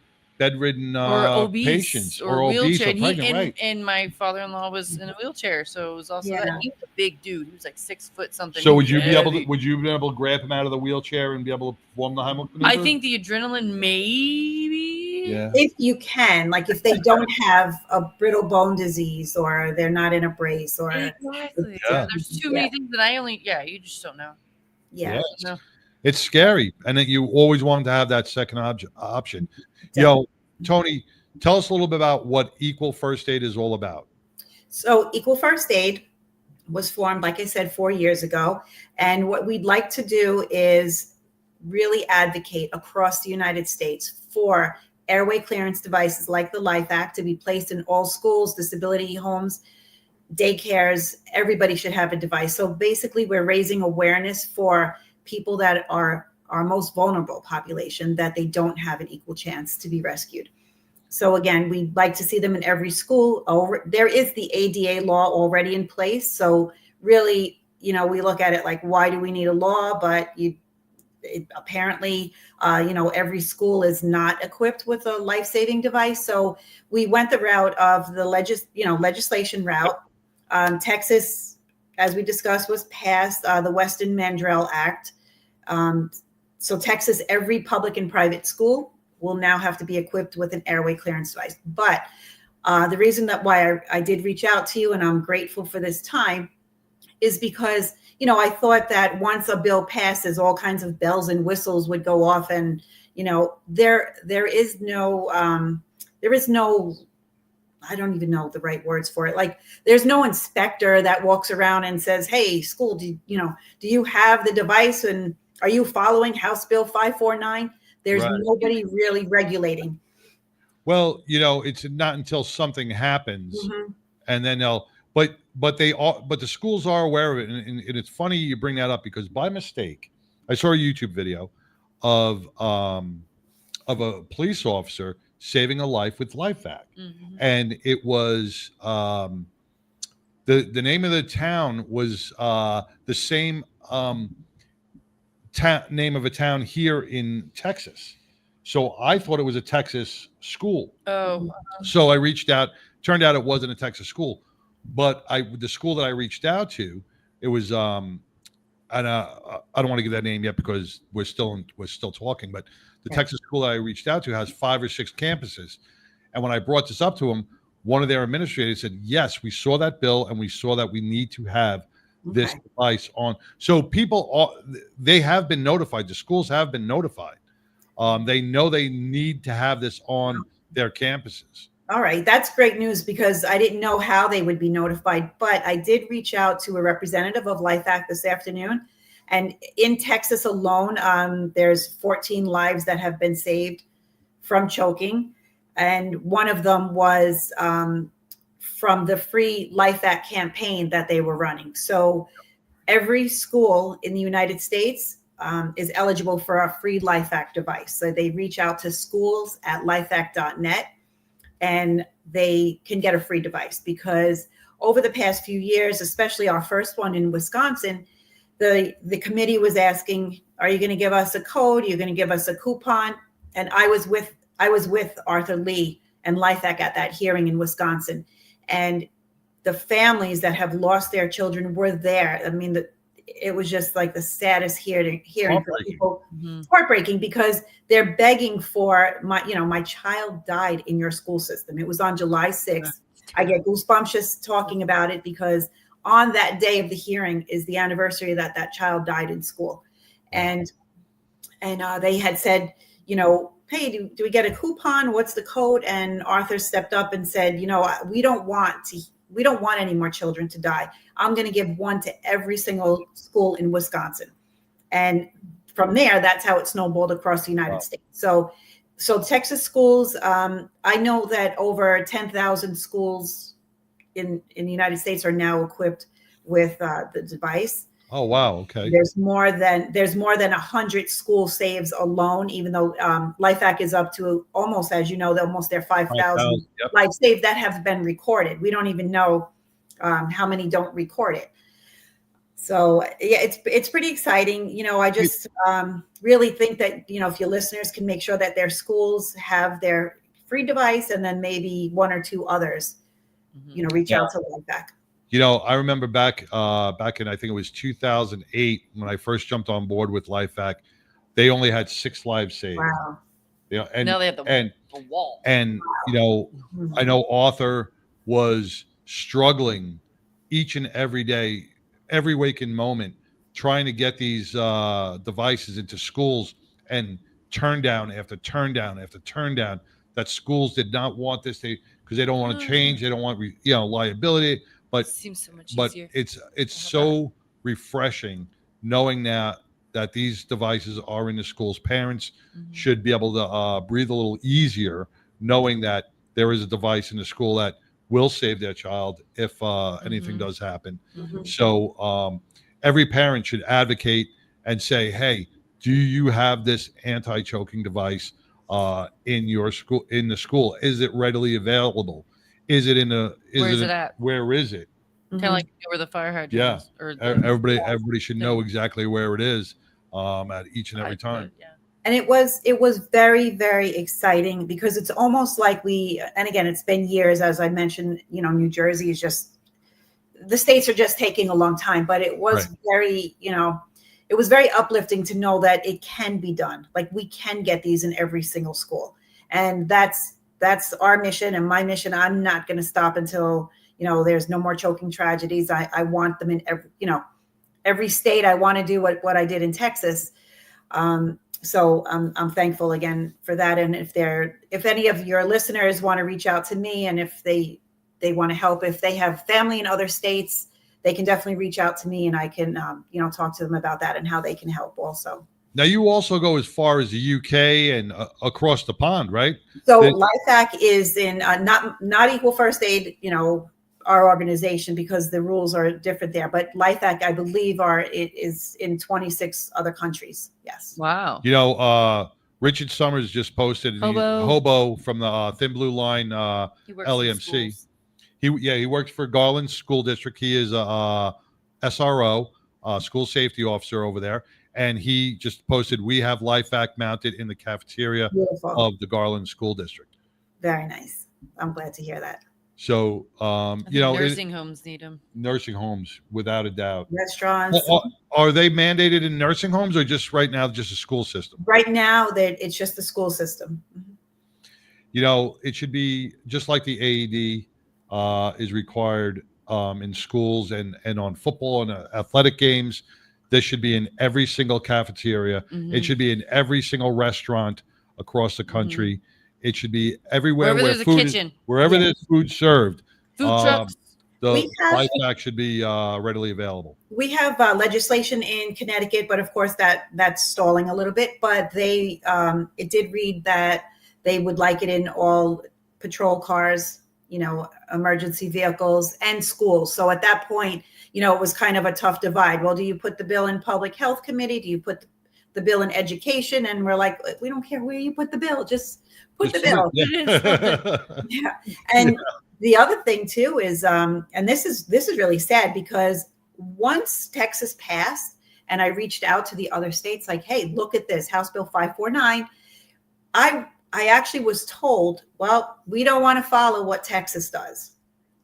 B: or obese
A: patients
B: or
A: obese
B: wheelchair?
A: or pregnant, right?
B: And my father-in-law was in a wheelchair, so it was also that. He was a big dude. He was like 6 foot something.
A: So would you be able to grab him out of the wheelchair and be able to perform the Heimlich maneuver?
B: I think the adrenaline maybe.
A: Yeah.
D: If you can, like if they don't have a brittle bone disease or they're not in a brace or
B: exactly. There's too many things that you just don't know.
D: Yeah.
B: No.
A: It's scary, and that you always want to have that second option. Tony, tell us a little bit about what Equal First Aid is all about.
D: So Equal First Aid was formed, like I said, 4 years ago. And what we'd like to do is really advocate across the United States for airway clearance devices like the LifeVac to be placed in all schools, disability homes, daycares. Everybody should have a device. So basically, we're raising awareness for people that are our most vulnerable population, that they don't have an equal chance to be rescued. So again, we'd like to see them in every school. There is the ADA law already in place. So really, we look at it like, why do we need a law? But apparently, every school is not equipped with a life-saving device. So we went the route of the legislation route. Texas, as we discussed, was passed the Weston Mandrell Act. So Texas, every public and private school will now have to be equipped with an airway clearance device. But the reason that why I did reach out to you, and I'm grateful for this time, is because, I thought that once a bill passes, all kinds of bells and whistles would go off, and, there is no, I don't even know the right words for it. Like, there's no inspector that walks around and says, hey, school, do you have the device, and are you following House Bill 549? There's nobody really regulating.
A: Well, it's not until something happens, and then but the schools are aware of it, and it's funny you bring that up, because by mistake, I saw a YouTube video of a police officer saving a life with LifeVac, and it was the name of the town was the same name of a town here in Texas. So I thought it was a Texas school.
B: Oh.
A: So I reached out. Turned out it wasn't a Texas school, but the school that I reached out to, it was and I don't want to give that name yet because we're still talking. But the Texas school that I reached out to has 5 or 6 campuses, and when I brought this up to them, one of their administrators said, "Yes, we saw that bill, and we saw that we need to have this device on." So people, they have been notified. The schools have been notified. They know they need to have this on their campuses.
D: All right, that's great news because I didn't know how they would be notified, but I did reach out to a representative of Life Act this afternoon. And in Texas alone, there's 14 lives that have been saved from choking. And one of them was from the free Life Act campaign that they were running. So every school in the United States is eligible for a free Life Act device. So they reach out to schools at lifeact.net and they can get a free device because over the past few years, especially our first one in Wisconsin, the committee was asking, are you going to give us a code? Are you going to give us a coupon? And I was with Arthur Lee and Life Act at that hearing in Wisconsin. And the families that have lost their children were there. I mean, it was just like the saddest hearing for people. It's heartbreaking because they're begging for my child died in your school system. It was on July 6th. I get goosebumps just talking about it because on that day of the hearing is the anniversary that that child died in school. And they had said, hey, do we get a coupon? What's the code? And Arthur stepped up and said, we don't want any more children to die. I'm going to give one to every single school in Wisconsin. And from there, that's how it snowballed across the United States. So Texas schools, I know that over 10,000 schools in the United States are now equipped with the device.
A: Oh, wow. Okay.
D: There's more than 100 school saves alone, even though Life Act is up to almost, as you know, almost their 5,000 life saves that have been recorded. We don't even know how many don't record it. So yeah, it's pretty exciting. I just really think that, if your listeners can make sure that their schools have their free device and then maybe one or two others, reach out to Life Act.
A: I remember back in, I think it was 2008 when I first jumped on board with Life Act, they only had 6 lives saved.
D: Wow.
A: And
B: now they have the wall.
A: And I know Arthur was struggling each and every day, every waking moment, trying to get these devices into schools, and turn down after turn down after turn down. That schools did not want this because they don't want to change. They don't want liability. But
B: seems so much
A: but
B: easier.
A: it's so refreshing knowing that these devices are in the schools. Parents should be able to breathe a little easier knowing that there is a device in the school that will save their child if anything does happen. So every parent should advocate and say, hey, do you have this anti-choking device in your school, in the school? Is it readily available? Is it in a?
B: Where is it at?
A: Where is it?
B: Kind of like where the fire hydrant is. Or
A: Everybody should know exactly where it is at each and every time.
D: And it was very, very exciting because it's almost like and again, it's been years, as I mentioned, New Jersey is just, the states are just taking a long time, but it was very, it was very uplifting to know that it can be done. Like we can get these in every single school. And that's our mission and my mission. I'm not going to stop until, there's no more choking tragedies. I want them in every state. I want to do what I did in Texas. So I'm thankful again for that. And if any of your listeners want to reach out to me, and if they want to help, if they have family in other states, they can definitely reach out to me, and I can talk to them about that and how they can help also.
A: Now you also go as far as the UK and across the pond, right?
D: So Life Act is in not Equal First Aid, our organization, because the rules are different there. But Life Act, I believe, it is in 26 other countries. Yes.
B: Wow.
A: Richard Summers just posted Hobo from the Thin Blue Line LEMC. He works for Garland School District. He is a SRO, school safety officer over there. And he just posted, we have Life Act mounted in the cafeteria of the Garland School District.
D: Very nice. I'm glad to hear that.
A: So,
B: nursing homes need them.
A: Nursing homes, without a doubt.
D: Restaurants.
A: Are they mandated in nursing homes or just right now, just a school system?
D: Right now, it's just the school system.
A: It should be just like the AED is required in schools and on football and athletic games. This should be in every single cafeteria. It should be in every single restaurant. across the country. It should be everywhere
B: Wherever
A: where
B: there's a
A: food
B: kitchen.
A: wherever
D: Yeah.
A: there's food served.
B: Food trucks.
A: The
D: We have-
A: Life Act should be readily available.
D: We have legislation in Connecticut, but of course that's stalling a little bit. But they it did read that they would like it in all patrol cars, emergency vehicles and schools. So at that point, it was kind of a tough divide. Well, do you put the bill in public health committee? Do you put the bill in education? And we're like, we don't care where you put the bill, just put the bill. Yeah. And the other thing too is, and this is really sad, because once Texas passed and I reached out to the other states, like, hey, look at this, House Bill 549. I actually was told, well, we don't want to follow what Texas does.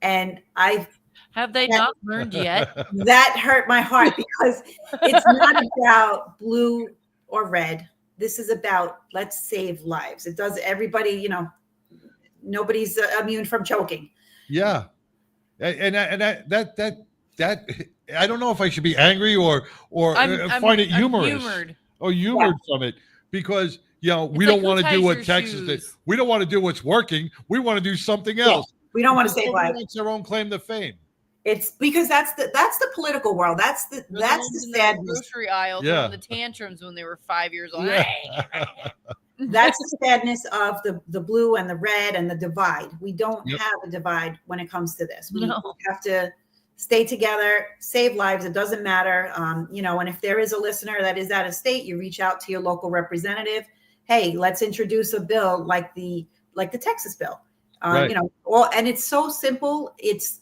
D: And
B: have they not learned yet?
D: That hurt my heart, because it's not about blue or red. This is about, let's save lives. It does everybody, nobody's immune from choking.
A: Yeah. And that I don't know if I should be angry or find it humorous or humored from it, because we don't want to do what Texas did. We don't want to do what's working. We want to do something else.
D: We don't want to save lives.
A: It's their own claim to fame.
D: It's because that's the political world. That's the sadness.
B: Grocery aisle throwing the tantrums when they were 5 years old.
A: Yeah.
D: That's the sadness of the blue and the red and the divide. We don't have a divide when it comes to this. We have to stay together, save lives. It doesn't matter. And if there is a listener that is out of state, you reach out to your local representative. Hey, let's introduce a bill like the Texas bill.
A: Right.
D: And it's so simple. It's,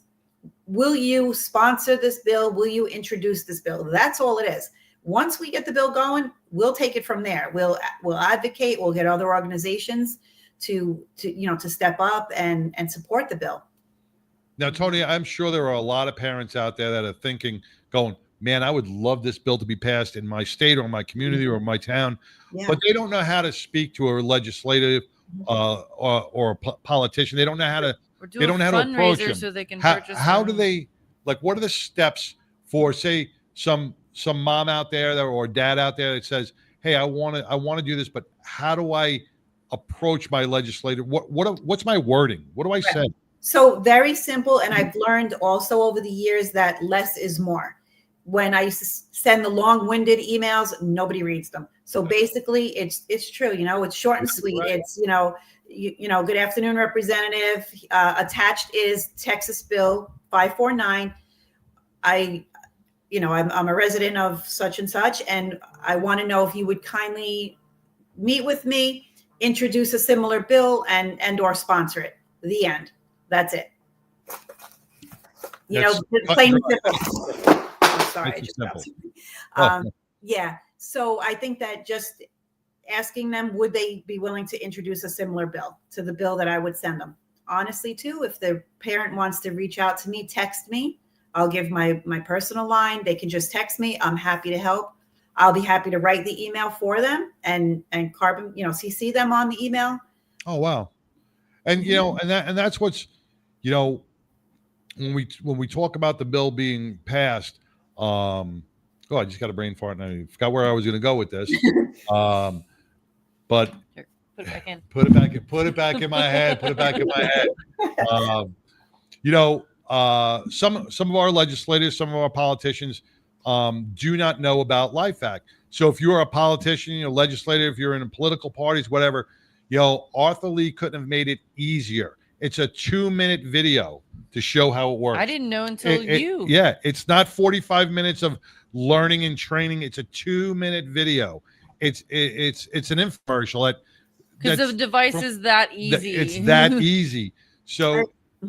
D: will you sponsor this bill? Will you introduce this bill? That's all it is. Once we get the bill going, we'll take it from there. We'll advocate. We'll get other organizations to step up and support the bill.
A: Now, Tony, I'm sure there are a lot of parents out there that are thinking, going, man, I would love this bill to be passed in my state or my community or my town, but they don't know how to speak to a legislative or a politician. They don't know how to. They don't know how to approach them.
B: So they can
A: how do they, what are the steps for, say, some mom out there or dad out there that says, hey, I want to do this, but how do I approach my legislator? What's my wording? What do I say?
D: So very simple. And I've learned also over the years that less is more. When I used to send the long-winded emails, nobody reads them. So basically it's true. It's short and sweet. Right. It's, good afternoon, Representative. Attached is Texas Bill 549. I'm a resident of such and such, and I want to know if you would kindly meet with me, introduce a similar bill, and or sponsor it. The end. That's it. Plain and simple. I'm sorry. Yeah. So I think that just asking them, would they be willing to introduce a similar bill to the bill that I would send them? Honestly, too, if the parent wants to reach out to me, text me. I'll give my personal line. They can just text me. I'm happy to help. I'll be happy to write the email for them and carbon, CC them on the email.
A: Oh, wow. And, and that's what's, when we talk about the bill being passed, I just got a brain fart and I forgot where I was going to go with this. But
B: put it back in.
A: Put it back in my head. Put it back in my head. Some of our legislators, some of our politicians do not know about Life Act. So if you're a politician, legislator, if you're in political parties, whatever, Arthur Lee couldn't have made it easier. It's a 2-minute video to show how it works.
B: I didn't know until you.
A: Yeah, it's not 45 minutes of learning and training. It's a 2-minute video. It's an infomercial
B: because the device is that easy.
A: It's that easy. So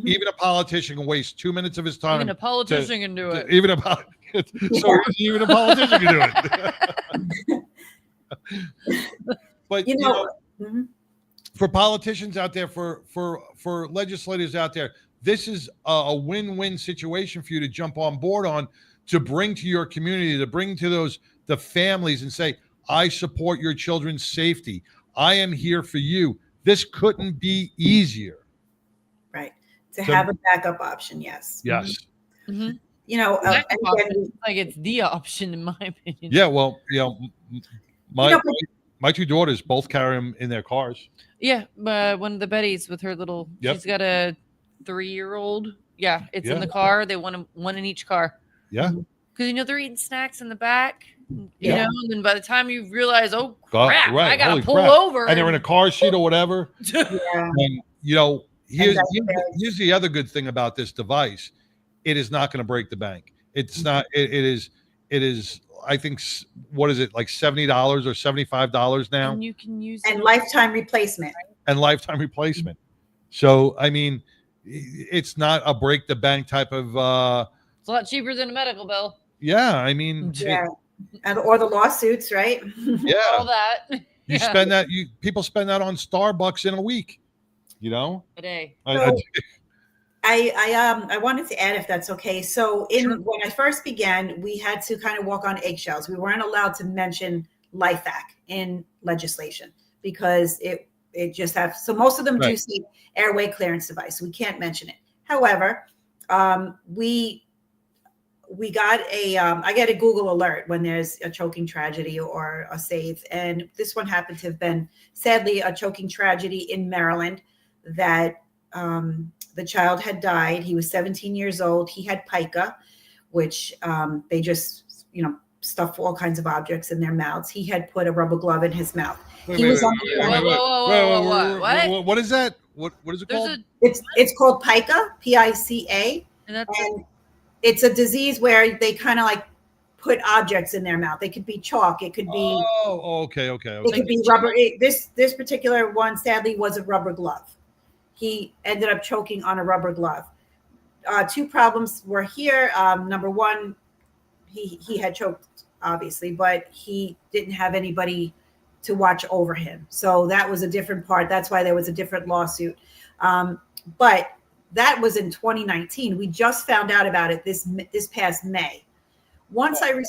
A: even a politician can waste 2 minutes of his time.
B: Even a politician can do it.
A: Even a politician can do it. But for politicians out there, for legislators out there, this is a win-win situation for you to jump on board on, to bring to your community, to bring to the families and say, I support your children's safety. I am here for you. This couldn't be easier.
D: Right. To have a backup option. Yes.
A: Yes.
B: Mm-hmm.
D: Again,
B: like it's the option in my opinion.
A: Yeah. Well, my My two daughters both carry them in their cars.
B: Yeah, one of the Bettys with her little.
A: Yep.
B: She's got a 3-year-old. Yeah, it's in
A: Yeah.
B: the car. They want one in each car.
A: Yeah.
B: Because they're eating snacks in the back. You
A: Yeah.
B: know, and then by the time you realize, oh
A: God,
B: crap,
A: right.
B: I gotta
A: Holy
B: pull
A: crap.
B: over,
A: and they're in a car seat or whatever.
D: Yeah.
A: And here's the other good thing about this device: it is not going to break the bank. It's not. It is. I think what is it like $70 or $75 now?
B: And you can use
D: and lifetime replacement.
A: And lifetime replacement. So I mean, it's not a break the bank type of.
B: It's a lot cheaper than a medical bill.
A: Yeah, I mean,
D: Yeah. Or the lawsuits, right?
A: Yeah.
B: All that.
A: You spend that. People spend that on Starbucks in a week. You know,
B: a day.
D: I wanted to add, if that's okay. So when I first began, we had to kind of walk on eggshells. We weren't allowed to mention LifeVac in legislation because it just have. So most of them do say airway clearance device. We can't mention it. However, we got I get a Google alert when there's a choking tragedy or a save. And this one happened to have been, sadly, a choking tragedy in Maryland that the child had died. He was 17 years old. He had pica, which they just, stuff all kinds of objects in their mouths. He had put a rubber glove in his mouth. What
A: is that? What is it called?
D: It's called pica, Pica, and it's a disease where they kind of like put objects in their mouth. It could be chalk. It could be.
A: Oh, okay.
D: It could be rubber. This particular one, sadly, was a rubber glove. He ended up choking on a rubber glove. Two problems were here. Number one, he had choked, obviously, but he didn't have anybody to watch over him. So that was a different part. That's why there was a different lawsuit. But that was in 2019. We just found out about it this past May. Once so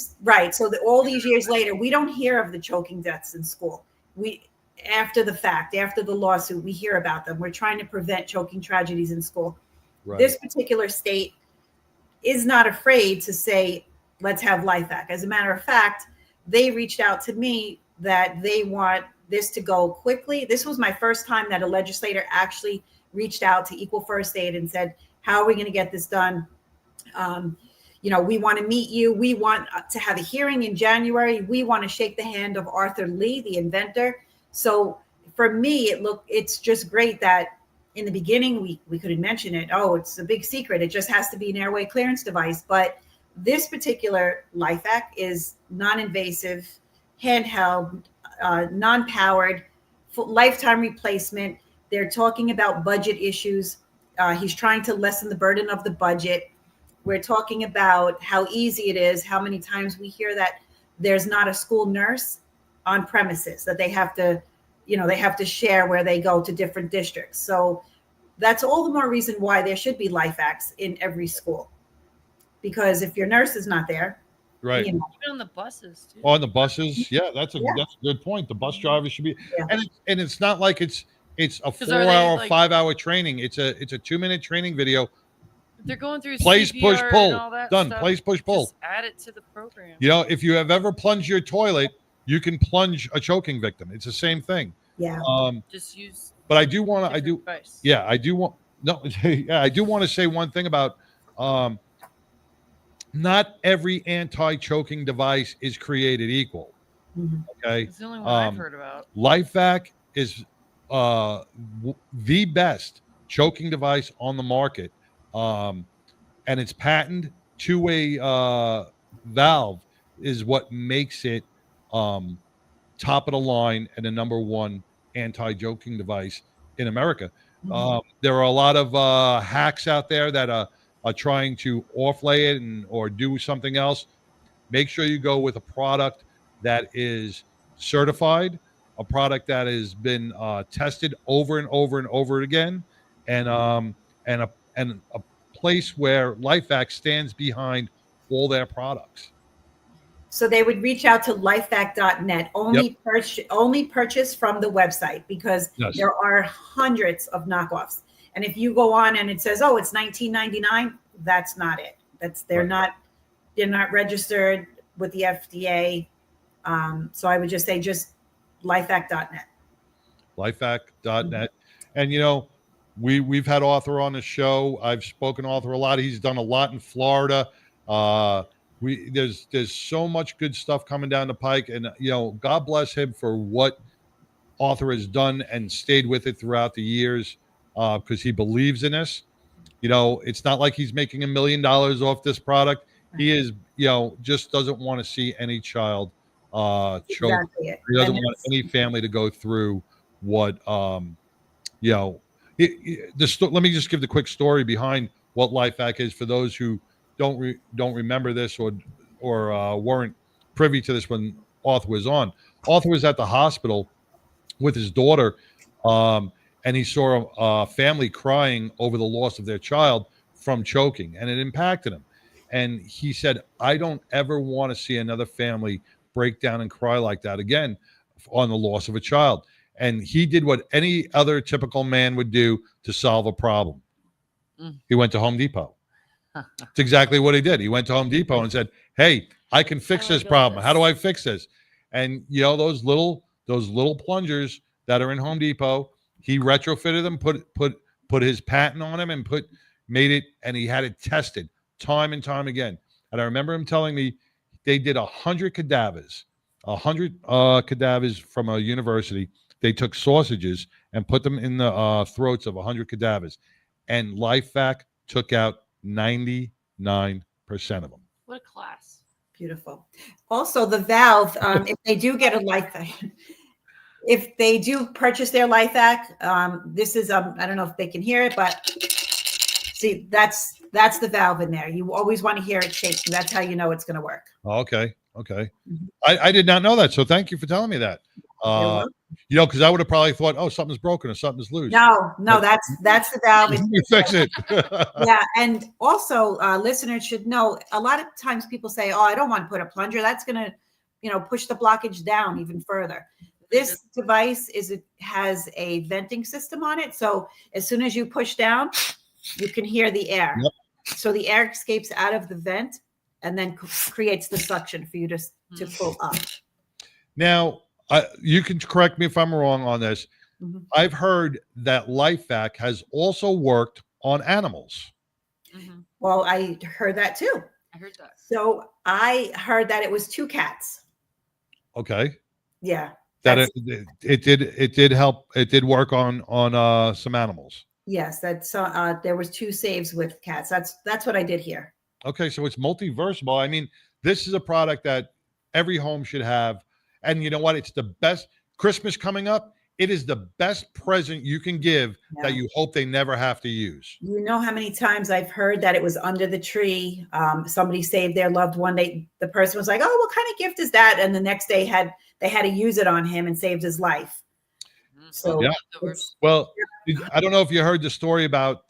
D: all these years later, we don't hear of the choking deaths in school. After the fact, after the lawsuit, we hear about them. We're trying to prevent choking tragedies in school. Right. This particular state is not afraid to say, let's have LifeVac. As a matter of fact, they reached out to me that they want this to go quickly. This was my first time that a legislator actually reached out to Equal First Aid and said, how are we going to get this done? We want to meet you. We want to have a hearing in January. We want to shake the hand of Arthur Lee, the inventor. So for me, it's just great that in the beginning, we couldn't mention it. Oh, it's a big secret. It just has to be an airway clearance device. But this particular LifeVac is non-invasive, handheld, non-powered, lifetime replacement. They're talking about budget issues. He's trying to lessen the burden of the budget. We're talking about how easy it is, how many times we hear that there's not a school nurse on premises, that they have to share where they go to different districts. So that's all the more reason why there should be LifeVacs in every school. Because if your nurse is not there,
A: right?
B: Even on the buses too.
A: On the buses, yeah, that's a good point. The bus driver should be, and it's not like it's a 4-hour, 5-hour training. It's a 2-minute training video.
B: They're going through
A: place,
B: CPR
A: push, pull,
B: and all that
A: done.
B: stuff.
A: Place, push, pull.
B: Just add it to the program.
A: If you have ever plunged your toilet, you can plunge a choking victim. It's the same thing.
D: Yeah.
B: Just use.
A: But I do want to. I do want to say one thing about. Not every anti-choking device is created equal.
D: Mm-hmm.
A: Okay.
B: It's the only one I've heard about.
A: LifeVac is the best choking device on the market. And its patented two-way valve is what makes it top of the line and the number one anti-choking device in America. Mm-hmm. There are a lot of hacks out there that are trying to offlay it or do something else. Make sure you go with a product that is certified, a product that has been tested over and over and over again, and a place where LifeVac stands behind all their products.
D: So they would reach out to lifevac.net, only purchase from the website, because there are hundreds of knockoffs. And if you go on and it says, oh, it's $19.99, that's not it. They're not registered with the FDA. So I would just say, lifeact.net.
A: Lifeact.net. And you know, we've had Arthur on the show. I've spoken to Arthur a lot. He's done a lot in Florida. There's so much good stuff coming down the pike, and you know, God bless him for what Arthur has done and stayed with it throughout the years, because he believes in this. You know, it's not like he's making $1 million off this product. He is, you know, just doesn't want to see any child choke.
D: Exactly it.
A: He doesn't
D: And
A: want any family to go through what you know. Let me just give the quick story behind what LifeVac is for those who don't remember this or weren't privy to this when Arthur was on. Arthur was at the hospital with his daughter, and he saw a family crying over the loss of their child from choking, and it impacted him. And he said, I don't ever want to see another family break down and cry like that again on the loss of a child. And he did what any other typical man would do to solve a problem. He went to Home Depot. It's exactly what he did. He went to Home Depot and said, hey, I can fix this problem. How do I fix this? And you know, those little plungers that are in Home Depot, he retrofitted them, put his patent on them, and made it, and he had it tested time and time again. And I remember him telling me they did 100 cadavers from a university. They took sausages and put them in the throats of 100 cadavers, and LifeVac took out 99% of them.
B: What a class.
D: Beautiful. Also, the valve, if they do get a LifeVac, if they do purchase their LifeVac, this is, I don't know if they can hear it, but see, that's the valve in there. You always want to hear it shaking. That's how you know it's going to work.
A: Okay. I did not know that, so thank you for telling me that. You know, because I would have probably thought, oh, something's broken or something's loose.
D: No, that's the valve.
A: You fix it.
D: Yeah, and also listeners should know, a lot of times people say, oh, I don't want to put a plunger. That's going to, you know, push the blockage down even further. This device has a venting system on it. So as soon as you push down, you can hear the air.
A: Yep.
D: So the air escapes out of the vent and then creates the suction for you to pull up.
A: Now, you can correct me if I'm wrong on this. I've heard that LifeVac has also worked on animals.
D: Well, I heard that too.
B: I heard that.
D: So I heard that it was 2 cats.
A: Okay.
D: Yeah.
A: That it did help. It did work on some animals.
D: Yes, that's there was 2 saves with cats. That's what I did here.
A: Okay, so it's multi-versatile. I mean, this is a product that every home should have. And you know what? It's the best. Christmas coming up. It is the best present you can give that you hope they never have to use.
D: You know how many times I've heard that it was under the tree. Somebody saved their loved one. The person was like, "Oh, what kind of gift is that?" And the next day they had to use it on him and saved his life. So
A: yeah. Well, I don't know if you heard the story about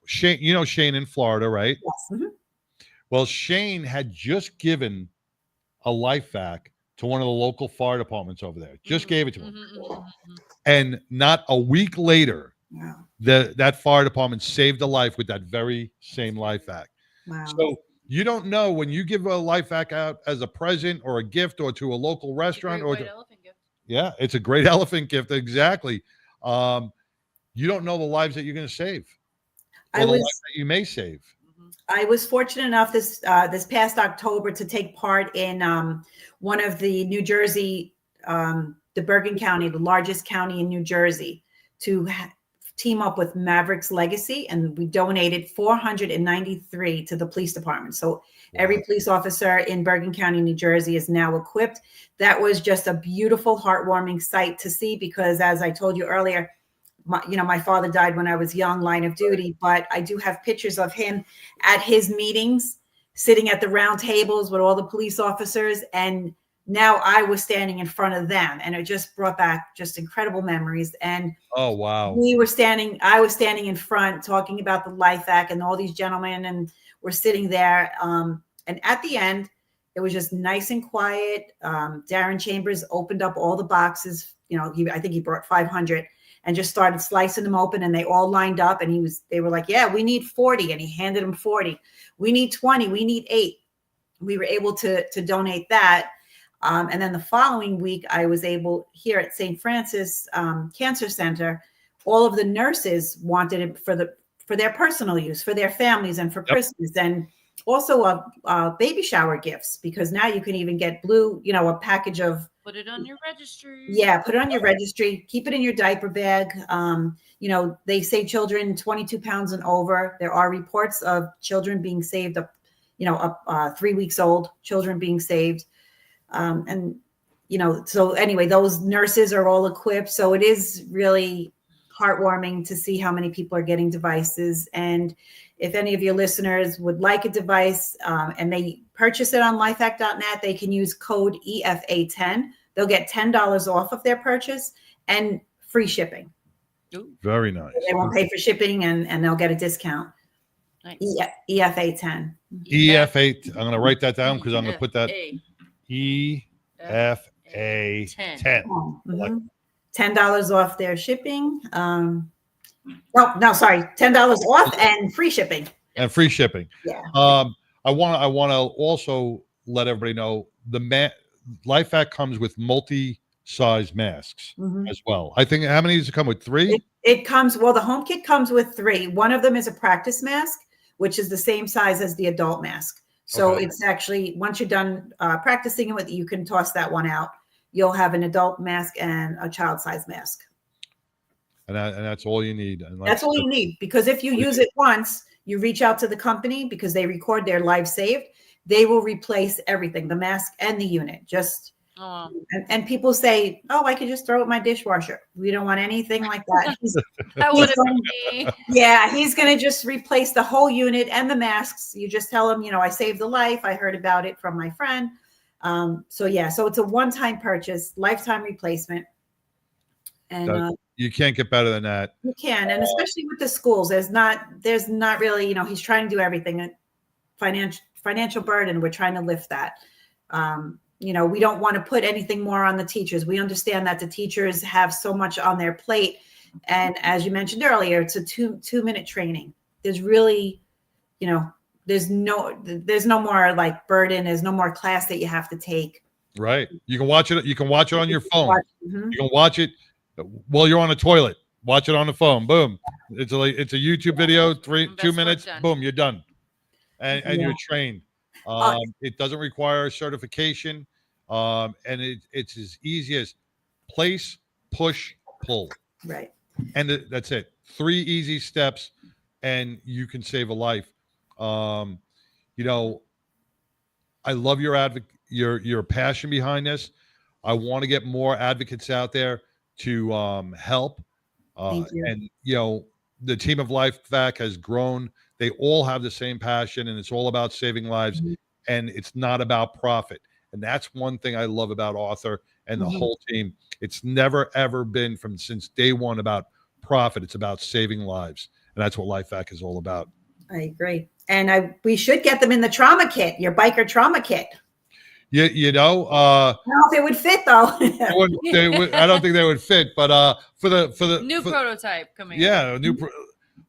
A: Shane. You know Shane in Florida, right?
D: Yes.
A: Well, Shane had just given a LifeVac to one of the local fire departments over there. Just gave it to him. And not a week later, that fire department saved a life with that very same LifeVac.
D: Wow.
A: So you don't know when you give a LifeVac out as a present or a gift or to a local restaurant or
B: elephant gift.
A: Yeah, it's a great elephant gift. Exactly. You don't know the lives that you're going to save. Or the lives that you may save.
D: I was fortunate enough this past October to take part in one of the New Jersey, the Bergen County, the largest county in New Jersey, to team up with Mavericks Legacy, and we donated 493 to the police department. So every police officer in Bergen County, New Jersey is now equipped. That was just a beautiful, heartwarming sight to see because, as I told you earlier, my father died when I was young, line of duty, but I do have pictures of him at his meetings, sitting at the round tables with all the police officers. And now I was standing in front of them, and it just brought back just incredible memories. And
A: oh, wow.
D: I was standing in front talking about the LifeVac, and all these gentlemen and we're sitting there. And at the end, it was just nice and quiet. Darren Chambers opened up all the boxes. I think he brought 500. And just started slicing them open, and they all lined up. And they were like, "Yeah, we need 40," and he handed them 40. We need 20. We need 8. We were able to donate that. And then the following week, I was able here at St. Francis Cancer Center, all of the nurses wanted it for their personal use, for their families, and for Christmas, and also baby shower gifts, because now you can even get a package of.
B: Put it on your registry.
D: Yeah, put it on your registry. Keep it in your diaper bag. They say children 22 pounds and over. There are reports of children being saved up 3 weeks old, children being saved. So anyway, those nurses are all equipped. So it is really heartwarming to see how many people are getting devices. And if any of your listeners would like a device and they purchase it on lifehack.net, they can use code EFA10. They'll get $10 off of their purchase and free shipping.
A: Very nice.
D: They won't pay for shipping and they'll get a discount.
B: Nice.
D: EFA10.
A: EFA. I'm going to write that down because I'm going to put that EFA10.
D: Mm-hmm. $10 off their shipping. $10 off and free shipping.
A: And free shipping.
D: Yeah.
A: I want to also let everybody know LifeHack comes with multi-size masks as well. I think, how many does it come with? 3?
D: It comes, the home kit comes with 3. One of them is a practice mask, which is the same size as the adult mask. So It's actually, once you're done practicing it you can toss that one out. You'll have an adult mask and a child size mask.
A: And that's all you need. And
D: that's all you need, because if you use it once, you reach out to the company because they record their lives saved. They will replace everything, the mask and the unit. And people say, I could just throw it in my dishwasher. We don't want anything like that.
B: That wouldn't be.
D: Yeah, he's going to just replace the whole unit and the masks. You just tell him, I saved a life. I heard about it from my friend. So it's a one-time purchase, lifetime replacement. And
A: you can't get better than that.
D: You can, and especially with the schools, there's not really, he's trying to do everything. Financial burden, we're trying to lift that. We don't want to put anything more on the teachers. We understand that the teachers have so much on their plate, and as you mentioned earlier, it's a two-minute training. There's really, there's no more like burden. There's no more class that you have to take.
A: Right. You can watch it. You can watch it on your phone. You can watch it while you're on the toilet. Watch it on the phone. Boom. It's a YouTube video. 2 minutes. Boom. You're done. And you're trained. It doesn't require certification. And it's as easy as place, push, pull.
D: Right.
A: And that's it. 3 easy steps, and you can save a life. I love your passion behind this. I want to get more advocates out there to help.
D: Thank you.
A: And the team of LifeVac has grown. They all have the same passion, and it's all about saving lives, and it's not about profit. And that's one thing I love about Arthur and the whole team. It's never ever been since day one about profit. It's about saving lives, and that's what LifeVac is all about.
D: I agree. And we should get them in the trauma kit, your biker trauma kit.
A: I don't know
D: if it would fit though.
A: I don't think they would fit, but for the
B: new prototype coming.
A: Yeah,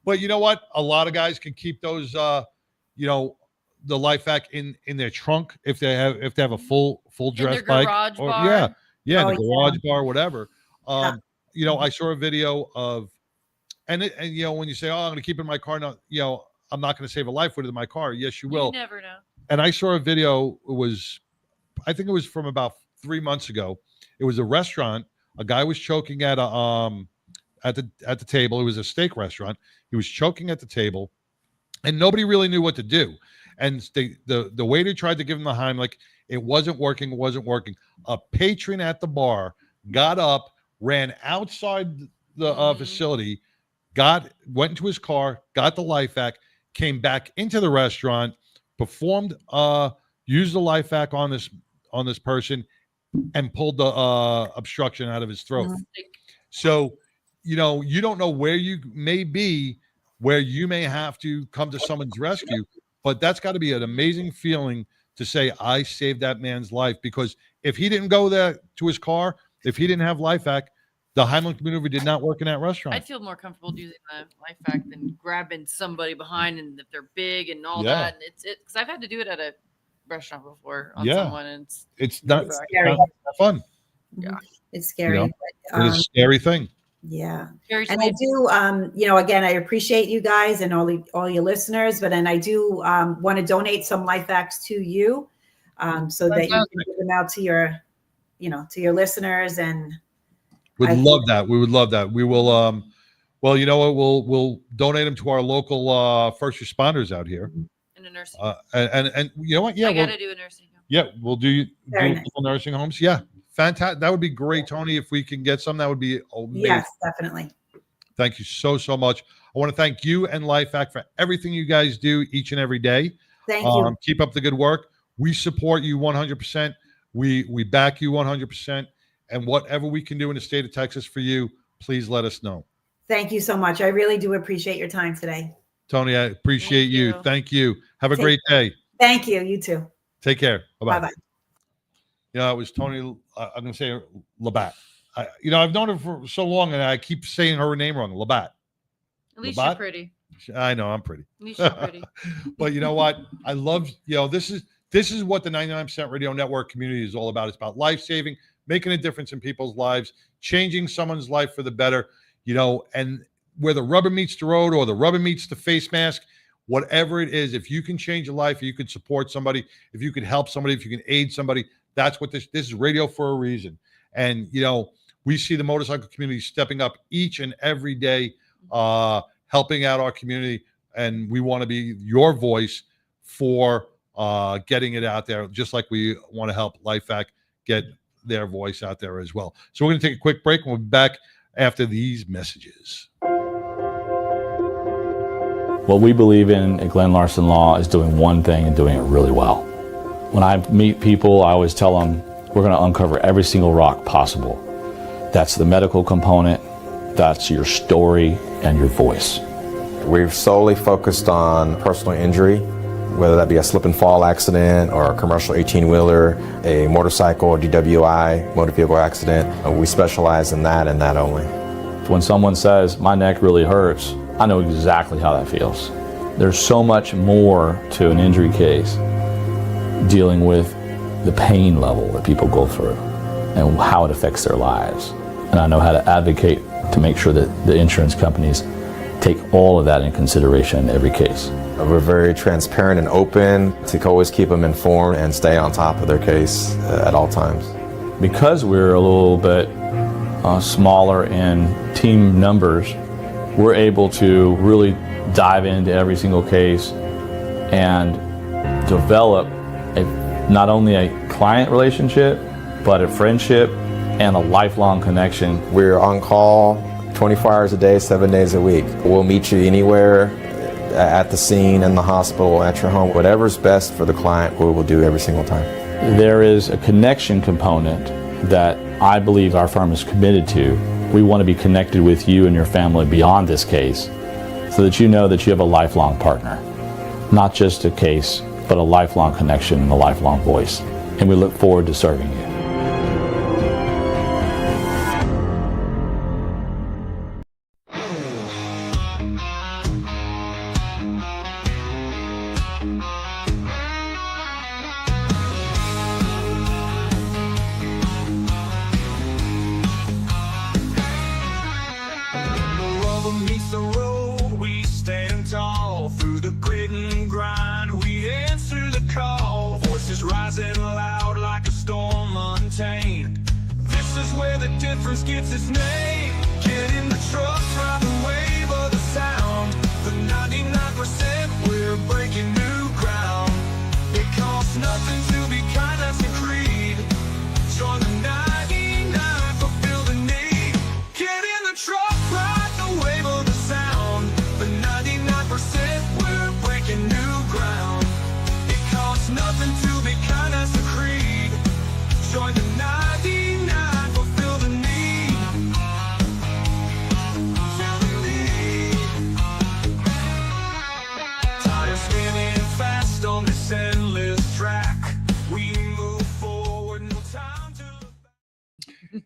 A: but you know what? A lot of guys can keep those the LifeVac in their trunk if they have a full dress bike.
B: Bar.
A: The garage bar, whatever. I saw a video of and when you say, I'm going to keep it in my car now, I'm not going to save a life with it in my car. Yes, you will.
B: You never know.
A: And I saw a video. I think it was from about 3 months ago. It was a restaurant. A guy was choking at the table. It was a steak restaurant. He was choking at the table, and nobody really knew what to do. And the waiter tried to give him the Heimlich. It wasn't working. A patron at the bar got up, ran outside the facility, went into his car, got the LifeVac, came back into the restaurant, performed, used the LifeVac on this person, and pulled the obstruction out of his throat. So, you don't know where you may be, where you may have to come to someone's rescue, but that's got to be an amazing feeling to say, I saved that man's life, because if he didn't go there to his car, if he didn't have LifeVac, the Heimlich maneuver did not work in that restaurant.
B: I'd feel more comfortable using the LifeVac than grabbing somebody behind, and if they're big and all that. And it's because I've had to do it at a restaurant before on
A: Yeah.
B: someone, and
A: It's not
D: It's scary.
A: not fun.
B: Yeah.
D: It's scary.
A: You know,
D: but,
A: it's a scary thing.
D: Yeah.
B: Scary to
D: And
B: me.
D: I do, again, I appreciate you guys and all your listeners, but then I do want to donate some life hacks to you so that you can give them out to your, to your listeners. And
A: Would
D: I
A: love that. We would love that. We will, well, you know what? We'll donate them to our local first responders out here.
B: In a nursing
A: and you know what? Yeah.
B: I got to do a nursing home.
A: Yeah. We'll do
D: Very nice.
A: local nursing homes. Yeah. Fantastic. That would be great, Tony. If we can get some, that would be amazing.
D: yes, definitely.
A: Thank you so much. I want to thank you and LifeHack for everything you guys do each and every day.
D: Thank you.
A: Keep up the good work. We support you 100%. We back you 100%. And whatever we can do in the state of Texas for you, please let us know.
D: Thank you so much. I really do appreciate your time today.
A: Tony, I appreciate you. Thank you. Have a great day.
D: Thank you. You too.
A: Take care. Bye-bye.
D: Bye-bye.
A: It was Tony, I'm going to say Labatt. I've known her for so long, and I keep saying her name wrong. Labatt.
B: At least
A: Labatt?
B: you're pretty.
A: I know I'm pretty.
B: At least you're pretty.
A: But you know what? I love, this is what the 99% Radio Network community is all about. It's about life-saving, making a difference in people's lives, changing someone's life for the better, and where the rubber meets the road or the rubber meets the face mask, whatever it is, if you can change a life, if you could support somebody, if you could help somebody, if you can aid somebody, that's what this is radio for a reason. And, we see the motorcycle community stepping up each and every day, helping out our community. And we want to be your voice for getting it out there, just like we want to help LifeHack get their voice out there as well. So we're going to take a quick break and we'll be back after these messages.
C: What we believe in at Glenn Larson Law is doing one thing and doing it really well. When I meet people, I always tell them we're going to uncover every single rock possible. That's the medical component, that's your story and your voice.
E: We've solely focused on personal injury, whether that be a slip and fall accident or a commercial 18-wheeler, a motorcycle or DWI, motor vehicle accident. We specialize in that and that only.
C: When someone says, my neck really hurts, I know exactly how that feels. There's so much more to an injury case dealing with the pain level that people go through and how it affects their lives. And I know how to advocate to make sure that the insurance companies take all of that in consideration in every case.
E: We're very transparent and open to always keep them informed and stay on top of their case at all times.
C: Because we're a little bit smaller in team numbers, we're able to really dive into every single case and develop not only a client relationship, but a friendship and a lifelong connection.
E: We're on call 24 hours a day, 7 days a week. We'll meet you anywhere, at the scene, in the hospital, at your home. Whatever's best for the client, we will do every single time.
C: There is a connection component that I believe our firm is committed to. We want to be connected with you and your family beyond this case so that you know that you have a lifelong partner. Not just a case, but a lifelong connection and a lifelong voice. And we look forward to serving you.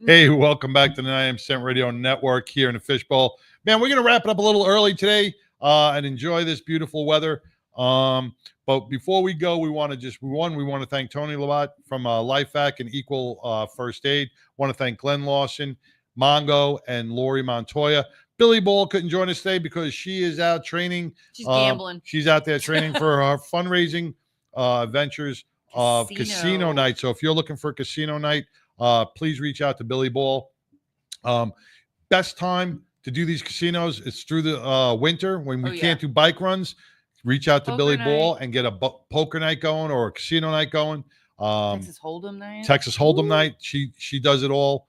A: Hey, welcome back to the 99% Radio Network here in the Fishbowl. Man, we're going to wrap it up a little early today and enjoy this beautiful weather. But before we go, we want to thank Tony Labat from LifeVac and Equal First Aid. Want to thank Glenn Lawson, Mongo, and Lori Montoya. Billy Ball couldn't join us today because she is out training.
B: She's gambling.
A: She's out there training for her fundraising ventures of casino night. So if you're looking for a casino night, please reach out to Billy Ball. Best time to do these casinos is through the winter when we can't do bike runs. Reach out to Billy Ball and get a poker night going or a casino night going.
B: Texas Hold'em night.
A: Texas Hold'em night. She does it all.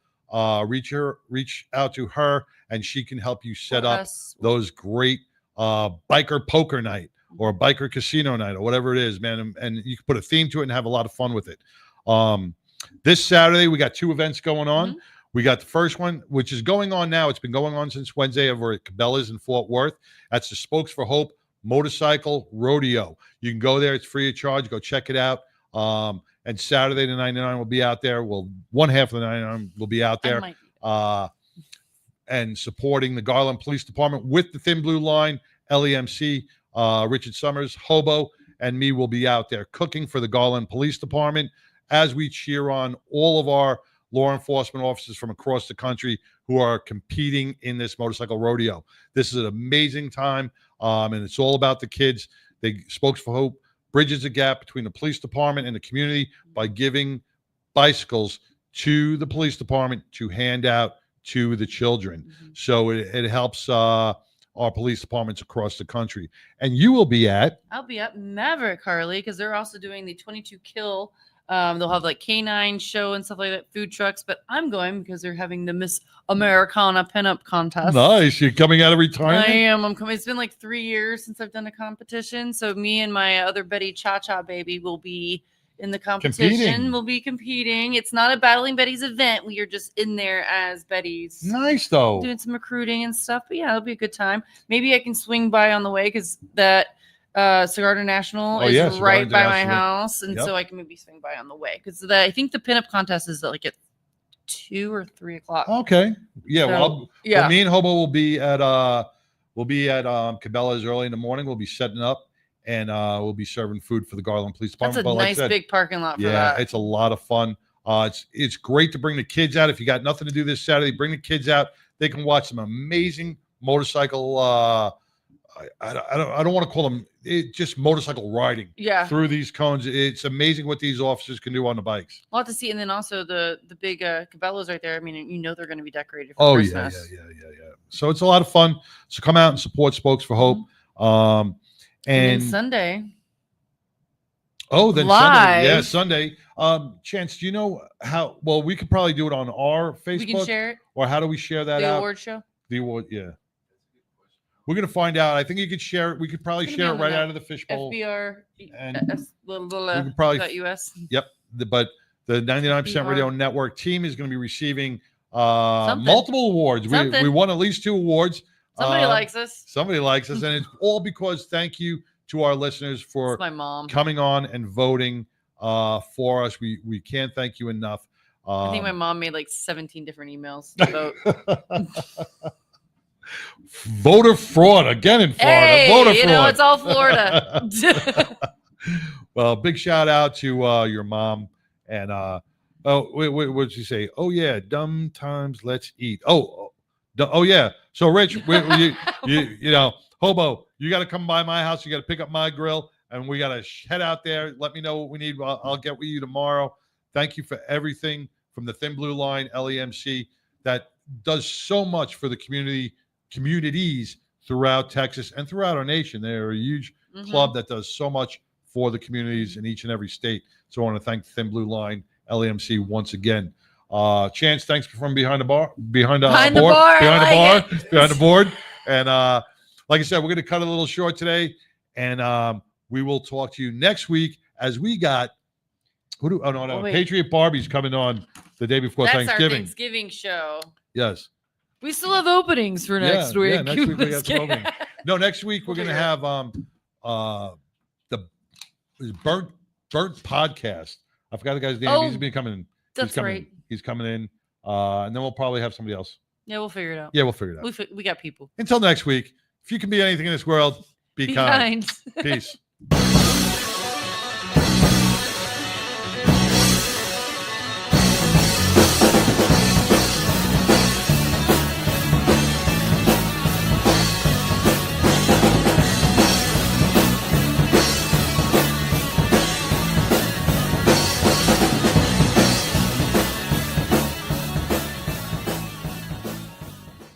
A: Reach out to her, and she can help you set up those great biker poker night or biker casino night or whatever it is, man. And you can put a theme to it and have a lot of fun with it. This Saturday, we got 2 events going on. Mm-hmm. We got the first one, which is going on now. It's been going on since Wednesday over at Cabela's in Fort Worth. That's the Spokes for Hope Motorcycle Rodeo. You can go there. It's free of charge. Go check it out. And Saturday the 99 will be out there. Well, one half of the 99 will be out there and supporting the Garland Police Department with the Thin Blue Line, LEMC, Richard Summers, Hobo, and me will be out there cooking for the Garland Police Department as we cheer on all of our law enforcement officers from across the country who are competing in this motorcycle rodeo. This is an amazing time, and it's all about the kids. They Spokes for Hope bridges the gap between the police department and the community by giving bicycles to the police department to hand out to the children. Mm-hmm. So it helps our police departments across the country. And you will be at?
B: I'll be at Maverick, Harley, because they're also doing the 22 kill. They'll have like canine show and stuff like that, food trucks. But I'm going because they're having the Miss Americana pinup contest.
A: Nice. You're coming out of retirement?
B: I am. I'm coming. It's been like 3 years since I've done a competition. So me and my other Betty Cha-Cha baby will be in the competition. We'll be competing. It's not a Battling Betty's event. We are just in there as Betty's.
A: Nice, though.
B: Doing some recruiting and stuff. But yeah, it'll be a good time. Maybe I can swing by on the way because that Cigar International is right by my house. And so I can maybe swing by on the way. Because I think the pinup contest is like at 2 or 3 o'clock.
A: Okay. Yeah. So, well, me and Hobo will be at Cabela's early in the morning. We'll be setting up. And we'll be serving food for the Garland Police Department.
B: That's a nice big parking lot for that.
A: Yeah, it's a lot of fun. It's great to bring the kids out. If you got nothing to do this Saturday, bring the kids out. They can watch some amazing motorcycle. I don't want to call them just motorcycle riding.
B: Yeah.
A: Through these cones, it's amazing what these officers can do on the bikes.
B: A lot to see, and then also the big Cabela's right there. I mean, they're going to be decorated for Christmas.
A: Yeah. So it's a lot of fun. So come out and support Spokes for Hope.
B: Mm-hmm. And then Sunday.
A: Oh, then
B: live.
A: Sunday. Yeah, Sunday. Chance, do you know how? Well, we could probably do it on our Facebook.
B: We can share it.
A: Or how do we share that out?
B: The award show?
A: The award, yeah. We're going to find out. I think you could share it. We could probably share it right out of the fishbowl.
B: FBR.
A: And
B: we
A: could probably,
B: US.
A: Yep. But the 99% Radio Network team is going to be receiving multiple awards. We won at least 2 awards.
B: Somebody likes us.
A: Somebody likes us. And it's all because thank you to our listeners for
B: my mom
A: coming on and voting for us. We can't thank you enough.
B: I think my mom made like 17 different emails to vote.
A: Voter fraud again in Florida.
B: Hey,
A: Voter fraud.
B: It's all Florida.
A: Well, big shout out to your mom. And what did you say? Oh, yeah. Dumb times. Let's eat. Oh yeah. So Rich, you know, Hobo, you got to come by my house. You got to pick up my grill, and we got to head out there. Let me know what we need. I'll get with you tomorrow. Thank you for everything from the Thin Blue Line, LEMC, that does so much for the communities throughout Texas and throughout our nation. They're a huge club that does so much for the communities in each and every state. So I want to thank Thin Blue Line, LEMC once again. Chance, thanks from behind the board. And like I said, we're going to cut a little short today, and we will talk to you next week as we got Patriot Barbie's coming on the day before Thanksgiving.
B: Our Thanksgiving show.
A: Yes.
B: We still have openings for next week.
A: Yeah, next week we got some openings. No, next week we're going to have the Burnt podcast. I forgot the guy's name. He's been coming in.
B: That's right.
A: He's coming in, and then we'll probably have somebody else.
B: Yeah, we'll figure it out.
A: Yeah, we'll figure it out.
B: We got people.
A: Until next week, if you can be anything in this world, be kind. Peace.